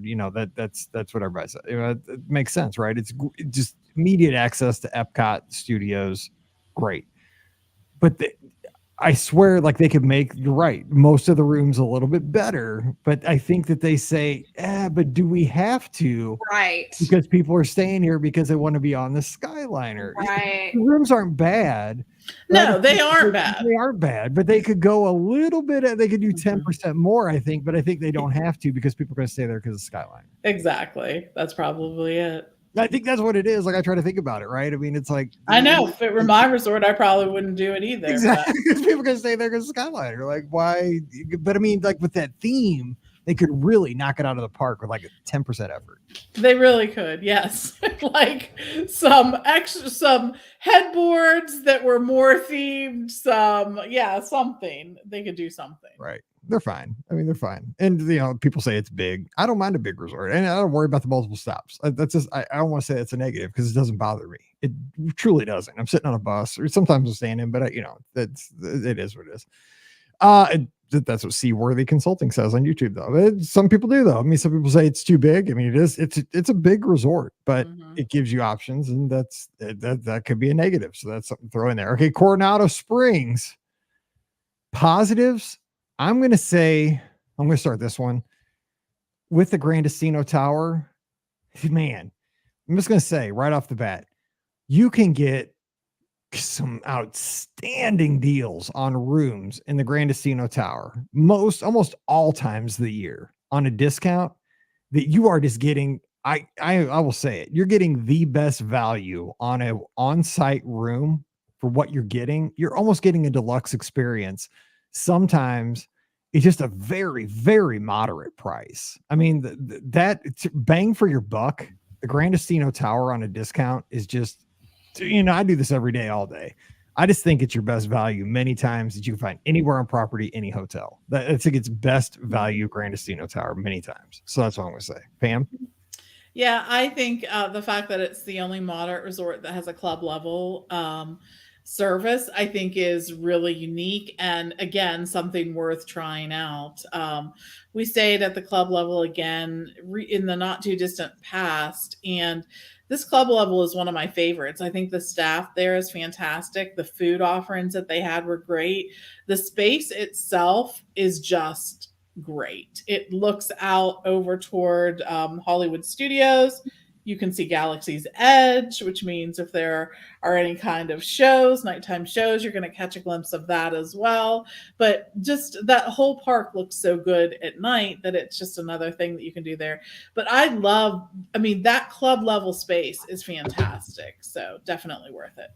That's what everybody says. It makes sense, right? It's just immediate access to Epcot Studios. Great. But I swear, like they could make, you're right, most of the rooms a little bit better, but I think that they say, but do we have to? Right. Because people are staying here because they want to be on the Skyliner. Right. The rooms aren't bad. No, they aren't bad. They aren't bad, but they could go a little bit, they could do 10% more, I think, but I think they don't have to because people are going to stay there because of Skyliner. Exactly. That's probably it. I think that's what it is. Like I try to think about it, right? I mean, it's like I know if it were my resort, I probably wouldn't do it either. Exactly, because people are gonna stay there because of Skyliner. Like, why? But I mean, like with that theme, they could really knock it out of the park with like a 10% effort. They really could, yes. Like some headboards that were more themed. Something they could do something. Right. They're fine. I mean, they're fine. And people say it's big. I don't mind a big resort, and I don't worry about the multiple stops. That's just I don't want to say it's a negative because it doesn't bother me. It truly doesn't. I'm sitting on a bus, or sometimes I'm standing, but it is what it is. That's what Seaworthy Consulting says on YouTube, though. Some people do, though. I mean, some people say it's too big. I mean, it is. It's a big resort, but it gives you options, and that could be a negative. So that's something to throw in there. Okay, Coronado Springs. Positives. I'm going to start this one with the Grandestino Tower. Man, I'm just going to say right off the bat, you can get some outstanding deals on rooms in the Grandestino Tower almost all times of the year on a discount that you are just getting. I will say it. You're getting the best value on a on-site room for what you're getting. You're almost getting a deluxe experience. Sometimes it's just a very, very moderate price. I mean, it's bang for your buck. The Grandestino Tower on a discount is just, I do this every day, all day. I just think it's your best value many times that you can find anywhere on property, any hotel. I think it's best value Grandestino Tower many times. So that's what I'm going to say. Pam? Yeah, I think the fact that it's the only moderate resort that has a club level service, I think is really unique. And again, something worth trying out. We stayed at the club level again in the not too distant past. And this club level is one of my favorites. I think the staff there is fantastic. The food offerings that they had were great. The space itself is just great. It looks out over toward Hollywood Studios. You can see Galaxy's Edge, which means if there are any kind of shows, nighttime shows, you're going to catch a glimpse of that as well. But just that whole park looks so good at night that it's just another thing that you can do there. But that club level space is fantastic. So definitely worth it.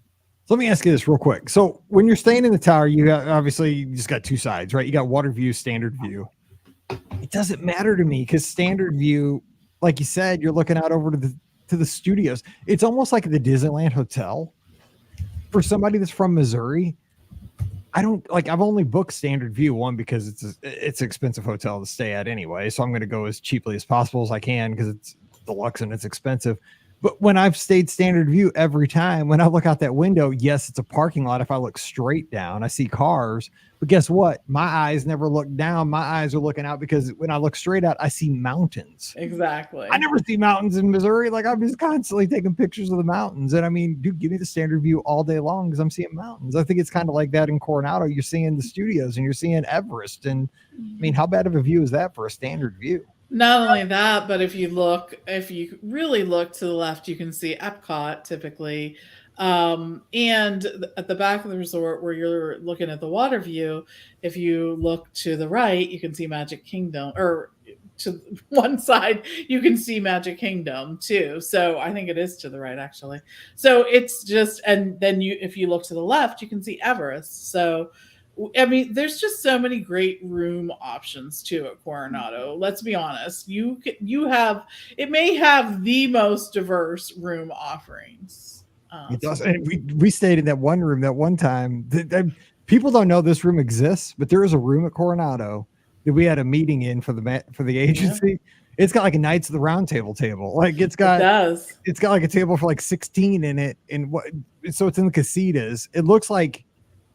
So let me ask you this real quick. So when you're staying in the tower, you just got two sides, right? You got water view, standard view. It doesn't matter to me because standard view, like you said, you're looking out over to to the studios. It's almost like the Disneyland Hotel. For somebody that's from Missouri, I don't like. I've only booked Standard View, one because it's an expensive hotel to stay at anyway, so I'm going to go as cheaply as possible as I can because it's deluxe and it's expensive. But when I've stayed Standard View, every time when I look out that window, yes, it's a parking lot. If I look straight down, I see cars. But guess what? My eyes never look down. My eyes are looking out because when I look straight out, I see mountains. Exactly. I never see mountains in Missouri. Like, I'm just constantly taking pictures of the mountains. And I mean, dude, give me the Standard View all day long because I'm seeing mountains. I think it's kind of like that in Coronado. You're seeing the studios and you're seeing Everest. And I mean, how bad of a view is that for a Standard View? Not only that, but if you really look to the left, you can see Epcot typically. And at the back of the resort where you're looking at the water view, if you look to the right, you can see Magic Kingdom, or to one side, you can see Magic Kingdom too. So I think it is to the right actually. So it's just, and then if you look to the left, you can see Everest. So I mean, there's just so many great room options too at Coronado. Let's be honest. You have, it may have the most diverse room offerings. It does. And we stayed in that one room that one time. People don't know this room exists, but there is a room at Coronado that we had a meeting in for the agency. Yeah. It's got like a Knights of the Round Table. Like it's got like a table for like 16 in it, and so it's in the casitas. It looks like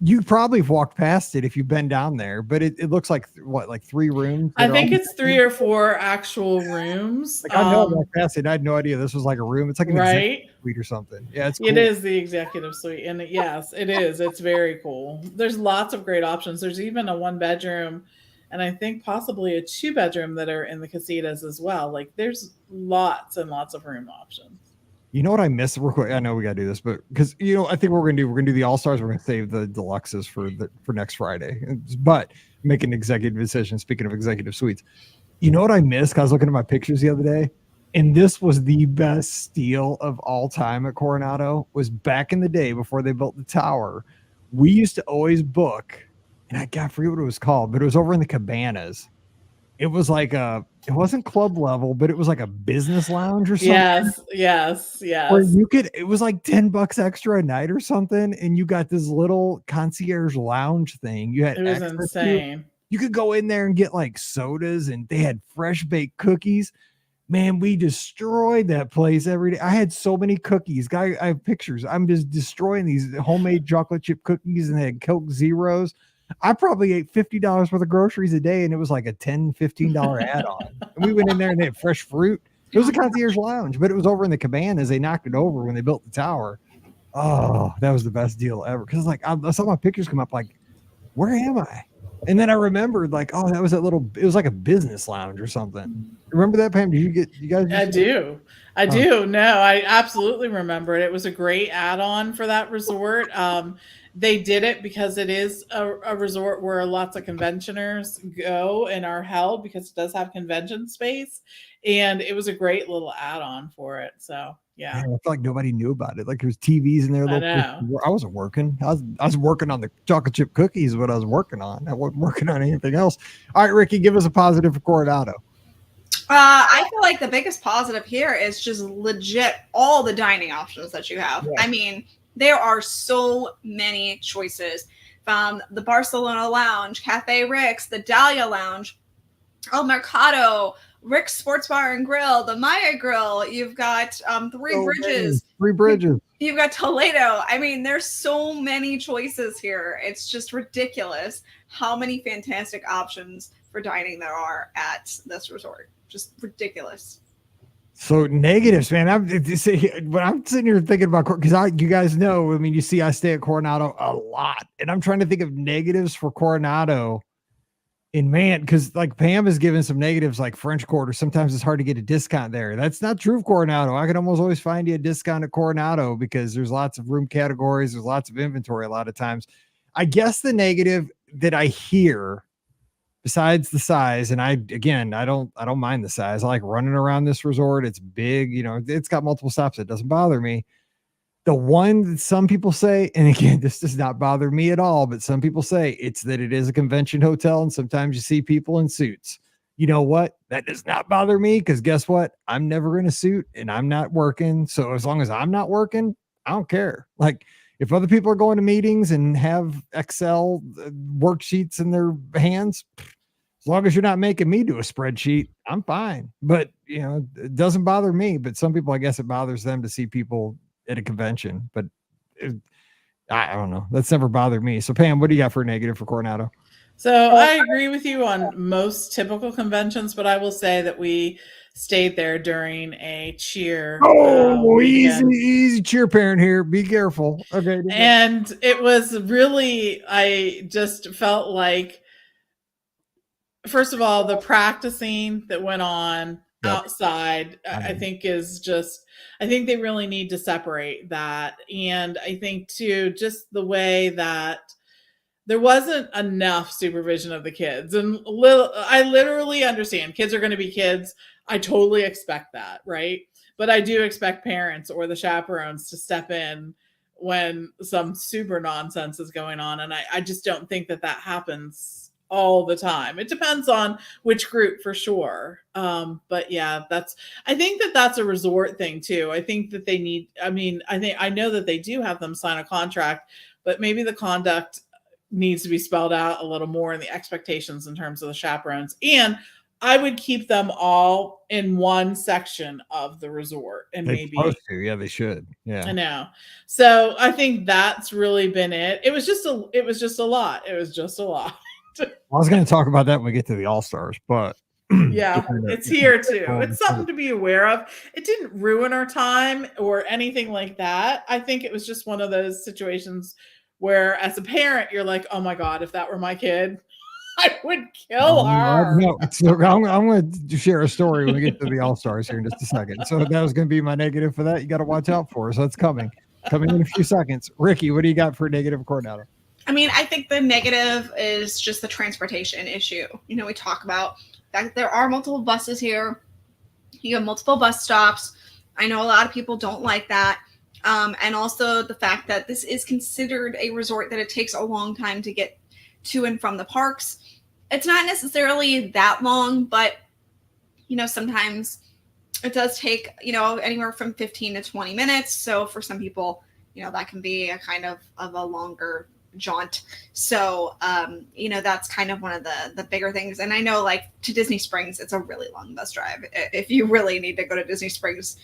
you probably have walked past it if you've been down there, but it looks like like 3 rooms. I think it's 3 or 4 actual rooms. Like I know I walked past it. I had no idea this was like a room. It's like an executive suite or something. Yeah, it's cool. It is the executive suite, and yes, it is. It's very cool. There's lots of great options. There's even a 1-bedroom, and I think possibly a 2-bedroom that are in the casitas as well. Like there's lots and lots of room options. You know what I missed real quick? I know we got to do this, but because, I think we're going to do the All-Stars. We're going to save the deluxes for next Friday, but make an executive decision. Speaking of executive suites, you know what I missed? I was looking at my pictures the other day, and this was the best steal of all time at Coronado. Was back in the day before they built the tower. We used to always book, and I forget what it was called, but it was over in the Cabanas. It was like it wasn't club level, but it was like a business lounge or something. Yes. Where it was like $10 extra a night or something, and you got this little concierge lounge thing. You had it was insane. You could go in there and get like sodas, and they had fresh baked cookies. Man, we destroyed that place every day. I had so many cookies. I have pictures. I'm just destroying these homemade chocolate chip cookies, and they had Coke Zeros. I probably ate $50 worth of groceries a day, and it was like a $10, $15 add-on. And we went in there and they had fresh fruit. It was a concierge lounge, but it was over in the Cabanas. They knocked it over when they built the tower. Oh, that was the best deal ever. Because like I saw my pictures come up, like, where am I? And then I remembered, like, oh, that was it was like a business lounge or something. Remember that, Pam? Did you guys? I do. No, I absolutely remember it. It was a great add-on for that resort. They did it because it is a resort where lots of conventioners go and are held, because it does have convention space, and it was a great little add-on for it. So yeah, I feel like nobody knew about it. Like there was TVs in there. I wasn't working. I was working on the chocolate chip cookies. What I was working on. I wasn't working on anything else. All right, Ricky, give us a positive for Coronado. I feel like the biggest positive here is just legit all the dining options that you have. Yeah. I mean, there are so many choices, from the Barcelona Lounge, Cafe Rick's, the Dahlia Lounge, El Mercado, Rick's Sports Bar and Grill, the Maya Grill. You've got Three Bridges. You've got Toledo. I mean, there's so many choices here. It's just ridiculous how many fantastic options for dining there are at this resort. Just ridiculous. So negatives, man. When I'm sitting here thinking about, because you guys know, I mean, you see, I stay at Coronado a lot, and I'm trying to think of negatives for Coronado. And man, because like Pam has given some negatives, like French Quarter. Sometimes it's hard to get a discount there. That's not true of Coronado. I can almost always find you a discount at Coronado because there's lots of room categories. There's lots of inventory a lot of times. I guess the negative that I hear, besides the size, and I don't mind the size. I like running around this resort. It's big, it's got multiple stops. It doesn't bother me. The one that some people say, and again, this does not bother me at all, but some people say it's that it is a convention hotel, and sometimes you see people in suits. You know what? That does not bother me because guess what? I'm never in a suit and I'm not working. So as long as I'm not working, I don't care. Like if other people are going to meetings and have Excel worksheets in their hands, as long as you're not making me do a spreadsheet, I'm fine. But it doesn't bother me. But some people, I guess, it bothers them to see people at a convention. But I don't know. That's never bothered me. So Pam, what do you got for a negative for Coronado? So I agree with you on most typical conventions, but I will say that we stayed there during a cheer. Easy cheer parent here. Be careful. Okay. And it was really, I just felt like, first of all, the practicing that went on outside, I think I think they really need to separate that. And I think too, just the way that there wasn't enough supervision of the kids. And I literally understand kids are going to be kids. I totally expect that, right? But I do expect parents or the chaperones to step in when some super nonsense is going on. And I just don't think that happens all the time. It depends on which group for sure. But yeah, I think that's a resort thing too. I think that they need, I know that they do have them sign a contract, but maybe the conduct needs to be spelled out a little more in the expectations in terms of the chaperones. And I would keep them all in one section of the resort. And They're maybe supposed to. Yeah, they should. Yeah, I know. So I think that's really been it. It was just a lot. It was just a lot. I was going to talk about that when we get to the All-Stars, but yeah, it's here too. It's something to be aware of. It didn't ruin our time or anything like that. I think it was just one of those situations where as a parent, you're like, oh my God, if that were my kid, I would kill her. No, so I'm going to share a story when we get to the All-Stars here in just a second. So that was going to be my negative for that. You got to watch out for. So it's coming in a few seconds. Rikki, what do you got for negative Coronado? I think the negative is just the transportation issue. We talk about that there are multiple buses here. You have multiple bus stops. I know a lot of people don't like that. And also the fact that this is considered a resort that it takes a long time to get to and from the parks. It's not necessarily that long, but, sometimes it does take, anywhere from 15 to 20 minutes. So for some people, that can be a kind of a longer jaunt. So, that's kind of one of the bigger things. And I know like to Disney Springs, it's a really long bus drive. If you really need to go to Disney Springs,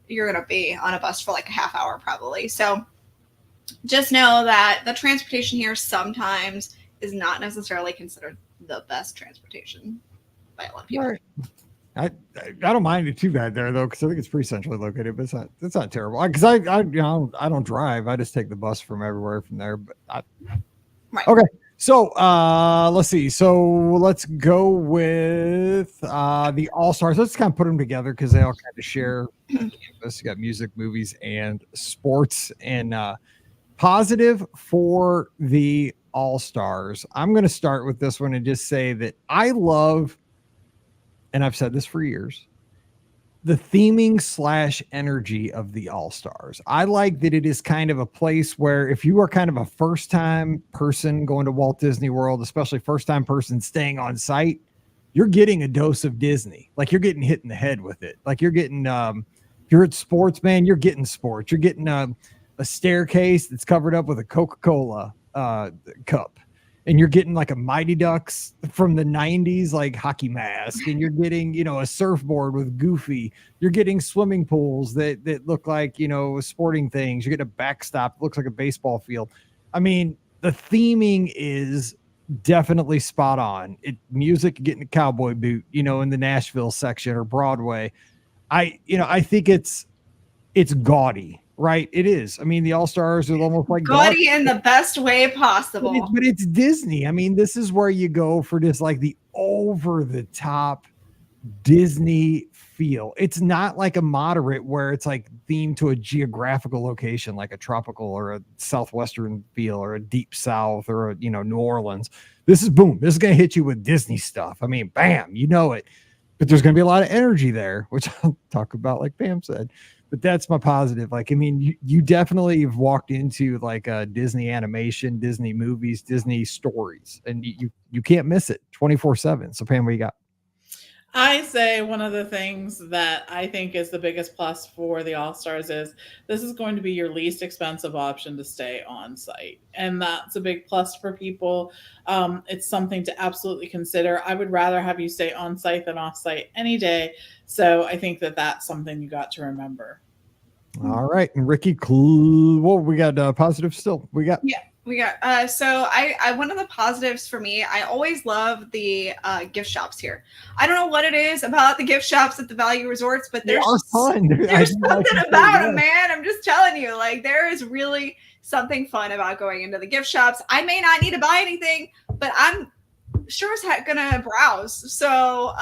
you're going to be on a bus for like a half hour probably. So just know that the transportation here sometimes is not necessarily considered the best transportation by a lot of people. Right. I don't mind it too bad there though, because I think it's pretty centrally located, but it's not terrible. Because I don't drive. I just take the bus from everywhere from there. But right. Okay. So let's see. So let's go with the All-Stars. Let's kind of put them together because they all kind of share campus. You got music, movies, and sports. And positive for the All-Stars. I'm going to start with this one and just say that I love, and I've said this for years, the theming / energy of the All-Stars. I like that it is kind of a place where if you are kind of a first-time person going to Walt Disney World, especially first-time person staying on site, you're getting a dose of Disney. Like you're getting hit in the head with it. Like you're getting, if you're at sports, man, you're getting sports. You're getting a staircase that's covered up with a Coca-Cola cup. And you're getting like a Mighty Ducks from the 90s, like hockey mask. And you're getting, a surfboard with Goofy. You're getting swimming pools that look like, sporting things. You're getting a backstop, looks like a baseball field. I mean, the theming is definitely spot on. Music, getting a cowboy boot, in the Nashville section or Broadway. I think it's gaudy. Right, it is. I mean, the All-Stars are almost like gaudy in the best way possible. But it's Disney. I mean, this is where you go for this, like the over-the-top Disney feel. It's not like a moderate where it's like themed to a geographical location, like a tropical or a southwestern feel or a deep south or a, New Orleans. This is boom. This is going to hit you with Disney stuff. I mean, bam, you know it. But there's going to be a lot of energy there, which I'll talk about, like Pam said. But that's my positive. Like, I mean, you definitely have walked into like a Disney animation, Disney movies, Disney stories, and you can't miss it 24/7. So Pam, what you got? I say one of the things that I think is the biggest plus for the All Stars is this is going to be your least expensive option to stay on site. And that's a big plus for people. It's something to absolutely consider. I would rather have you stay on site than off site any day. So I think that that's something you got to remember. All right. And Ricky, well, we got positive still. We got. Yeah. We got so I one of the positives for me, I always love the gift shops here. I don't know what it is about the gift shops at the value resorts, but They are fun. There's something about them, man. I'm just telling you, like there is really something fun about going into the gift shops. I may not need to buy anything, but I'm sure as heck gonna browse. So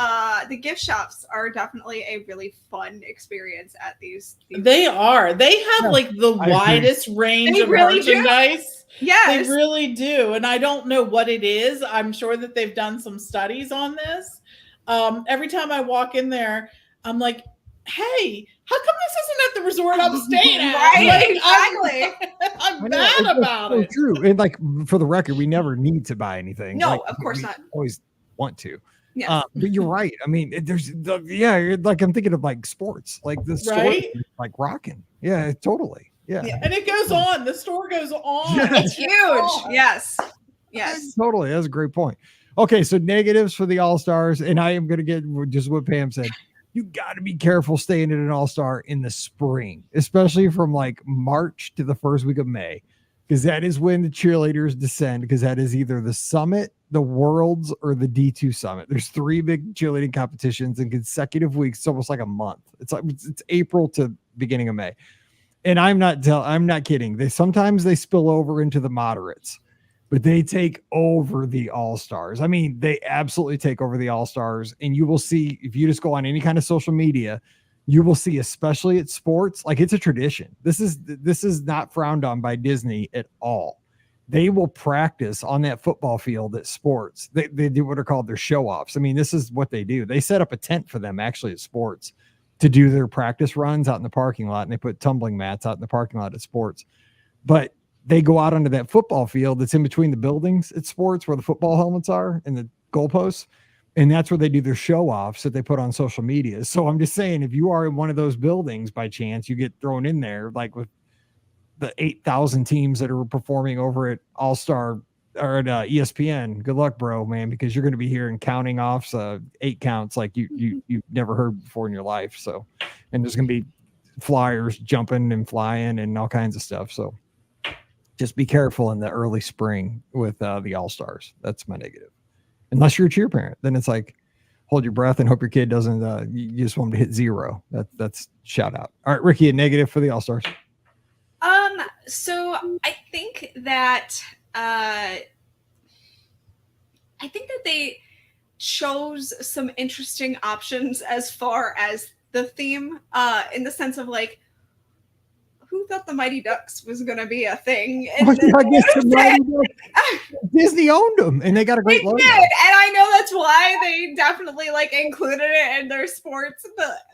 the gift shops are definitely a really fun experience at these They are. They have like the widest range of merchandise. Yes. They really do. And I don't know what it is. I'm sure that they've done some studies on this. Every time I walk in there, I'm like, hey, how come this isn't at the resort I'm staying at? Right, like, I'm mad about it. True. And like for the record, we never need to buy anything. No, like, of course not. Always want to. Yeah. But you're right. I mean, like I'm thinking of like sports, like the store, like rocking. Yeah, totally. Yeah. And it goes on. The store goes on. It's huge. Yes. Yes. Totally. That's a great point. Okay. So negatives for the All-Stars. And I am going to get just what Pam said. You got to be careful staying at an All-Star in the spring, especially from like March to the first week of May, because that is when the cheerleaders descend, because that is either the summit, the worlds, or the D2 summit. There's 3 big cheerleading competitions in consecutive weeks. It's almost like a month. It's like it's April to beginning of May. And I'm not kidding. They sometimes spill over into the moderates, but they take over the All-Stars. I mean, they absolutely take over the All-Stars. And you will see, if you just go on any kind of social media, you will see, especially at sports, like it's a tradition. This is not frowned on by Disney at all. They will practice on that football field at sports. They do what are called their show-offs. I mean, this is what they do. They set up a tent for them actually at sports to do their practice runs out in the parking lot, and they put tumbling mats out in the parking lot at sports. But they go out onto that football field that's in between the buildings at sports where the football helmets are and the goalposts, and that's where they do their show-offs that they put on social media. So I'm just saying, if you are in one of those buildings by chance, you get thrown in there, like with the 8,000 teams that are performing over at All-Star or at ESPN, good luck, bro, man, because you're going to be hearing counting offs, 8 counts like you've never heard before in your life. So, and there's going to be flyers jumping and flying and all kinds of stuff. So just be careful in the early spring with the All-Stars. That's my negative. Unless you're a cheer parent, then it's like hold your breath and hope your kid doesn't. You just want them to hit 0. That's shout out. All right, Ricky, a negative for the All-Stars. So I think that they chose some interesting options as far as the theme, in the sense of like, who thought the Mighty Ducks was going to be a thing? And Disney owned them, and they got a great logo. Did, and I know that's why they definitely like included it in their sports.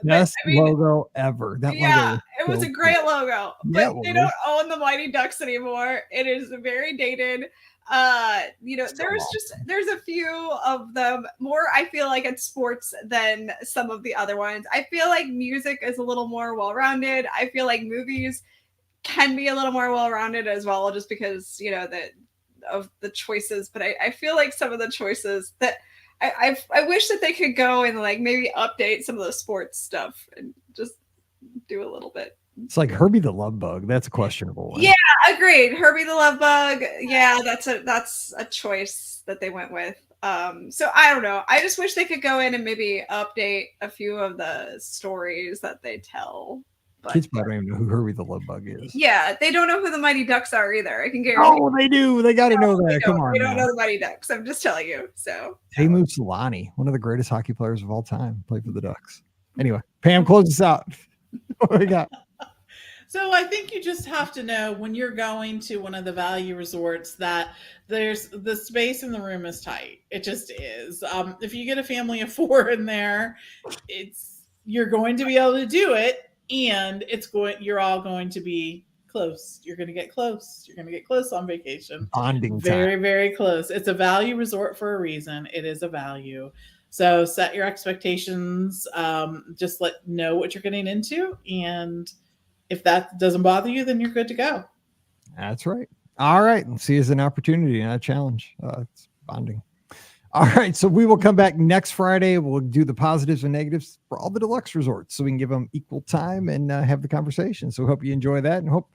Best logo ever. That logo it was a great logo. But they don't own the Mighty Ducks anymore. It is very dated. There's a few of them more, I feel like, at sports than some of the other ones. I feel like music is a little more well-rounded. I feel like movies can be a little more well-rounded as well, just because of the choices. But I feel like some of the choices that I wish that they could go and like maybe update some of the sports stuff and just do a little bit. It's like Herbie the Love Bug. That's a questionable one. Yeah, agreed. Herbie the Love Bug. Yeah, that's a choice that they went with. So I don't know. I just wish they could go in and maybe update a few of the stories that they tell. But kids probably don't even know who Herbie the Love Bug is. Yeah, they don't know who the Mighty Ducks are either. I can guarantee. Oh, they do. They got to know that. Come on. They don't know the Mighty Ducks. I'm just telling you. So Teemu Selanne, one of the greatest hockey players of all time, played for the Ducks. Anyway, Pam, close us out. What do we got? So I think you just have to know when you're going to one of the value resorts that there's the space in the room is tight. It just is. If you get a family of 4 in there, you're going to be able to do it, and you're all going to be close. You're going to get close. You're going to get close on vacation. Bonding time. Very, very close. It's a value resort for a reason. It is a value. So set your expectations. Just know what you're getting into. And if that doesn't bother you, then you're good to go. That's right. All right. Let's see as an opportunity, not a challenge. It's bonding. All right. So we will come back next Friday. We'll do the positives and negatives for all the deluxe resorts so we can give them equal time and have the conversation. So hope you enjoy that and hope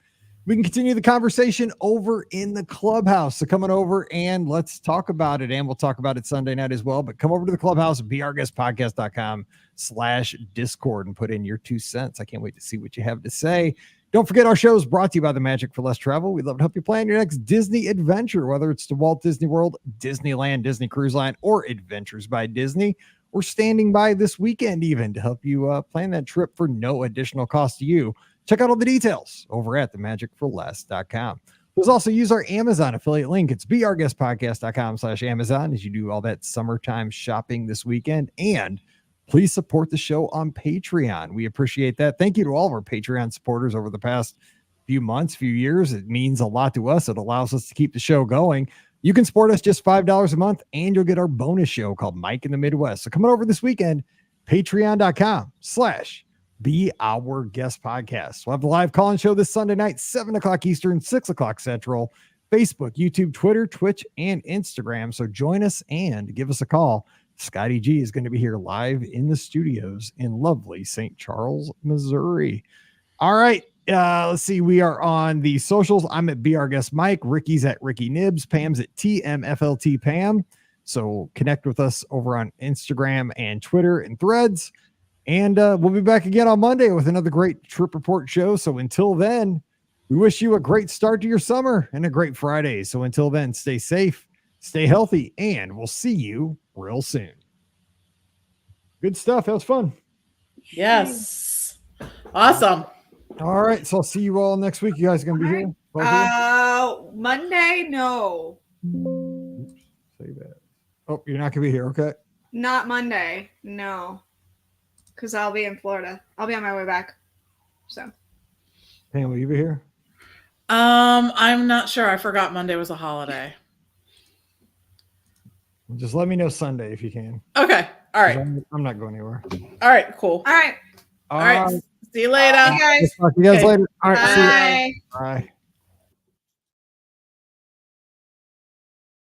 we can continue the conversation over in the clubhouse. So come on over and let's talk about it. And we'll talk about it Sunday night as well. But come over to the clubhouse, beourguestpodcast.com/Discord and put in your 2 cents. I can't wait to see what you have to say. Don't forget our show is brought to you by the Magic for Less Travel. We'd love to help you plan your next Disney adventure, whether it's to Walt Disney World, Disneyland, Disney Cruise Line, or Adventures by Disney. We're standing by this weekend even to help you plan that trip for no additional cost to you. Check out all the details over at themagicforless.com. Please also use our Amazon affiliate link. It's beourguestpodcast.com/Amazon as you do all that summertime shopping this weekend. And please support the show on Patreon. We appreciate that. Thank you to all of our Patreon supporters over the past few months, few years. It means a lot to us. It allows us to keep the show going. You can support us just $5 a month, and you'll get our bonus show called Mike in the Midwest. So come on over this weekend, patreon.com/Be Our Guest Podcast. We'll have the live call-in show this Sunday night, 7 o'clock Eastern, 6 o'clock Central, Facebook, YouTube, Twitter, Twitch, and Instagram. So join us and give us a call. Scotty G is going to be here live in the studios in lovely St. Charles, Missouri. All right. Let's see. We are on the socials. I'm at Be Our Guest Mike. Ricky's at Ricky Nibs. Pam's at TMFLT Pam. So connect with us over on Instagram and Twitter and Threads. And we'll be back again on Monday with another great trip report show. So until then, we wish you a great start to your summer and a great Friday. So until then, stay safe, stay healthy, and we'll see you real soon. Good stuff. That was fun. Yes. Awesome. All right. So I'll see you all next week. You guys are going to be here? Monday, no. Say that. Oh, you're not going to be here. Okay. Not Monday. No. Because I'll be in Florida. I'll be on my way back. So. Pam, will you be here? I'm not sure. I forgot Monday was a holiday. Just let me know Sunday if you can. Okay. All right. I'm not going anywhere. All right. Cool. All right. All right. See you later. Bye, guys. Talk to you guys later. All right. Bye. See you. Bye.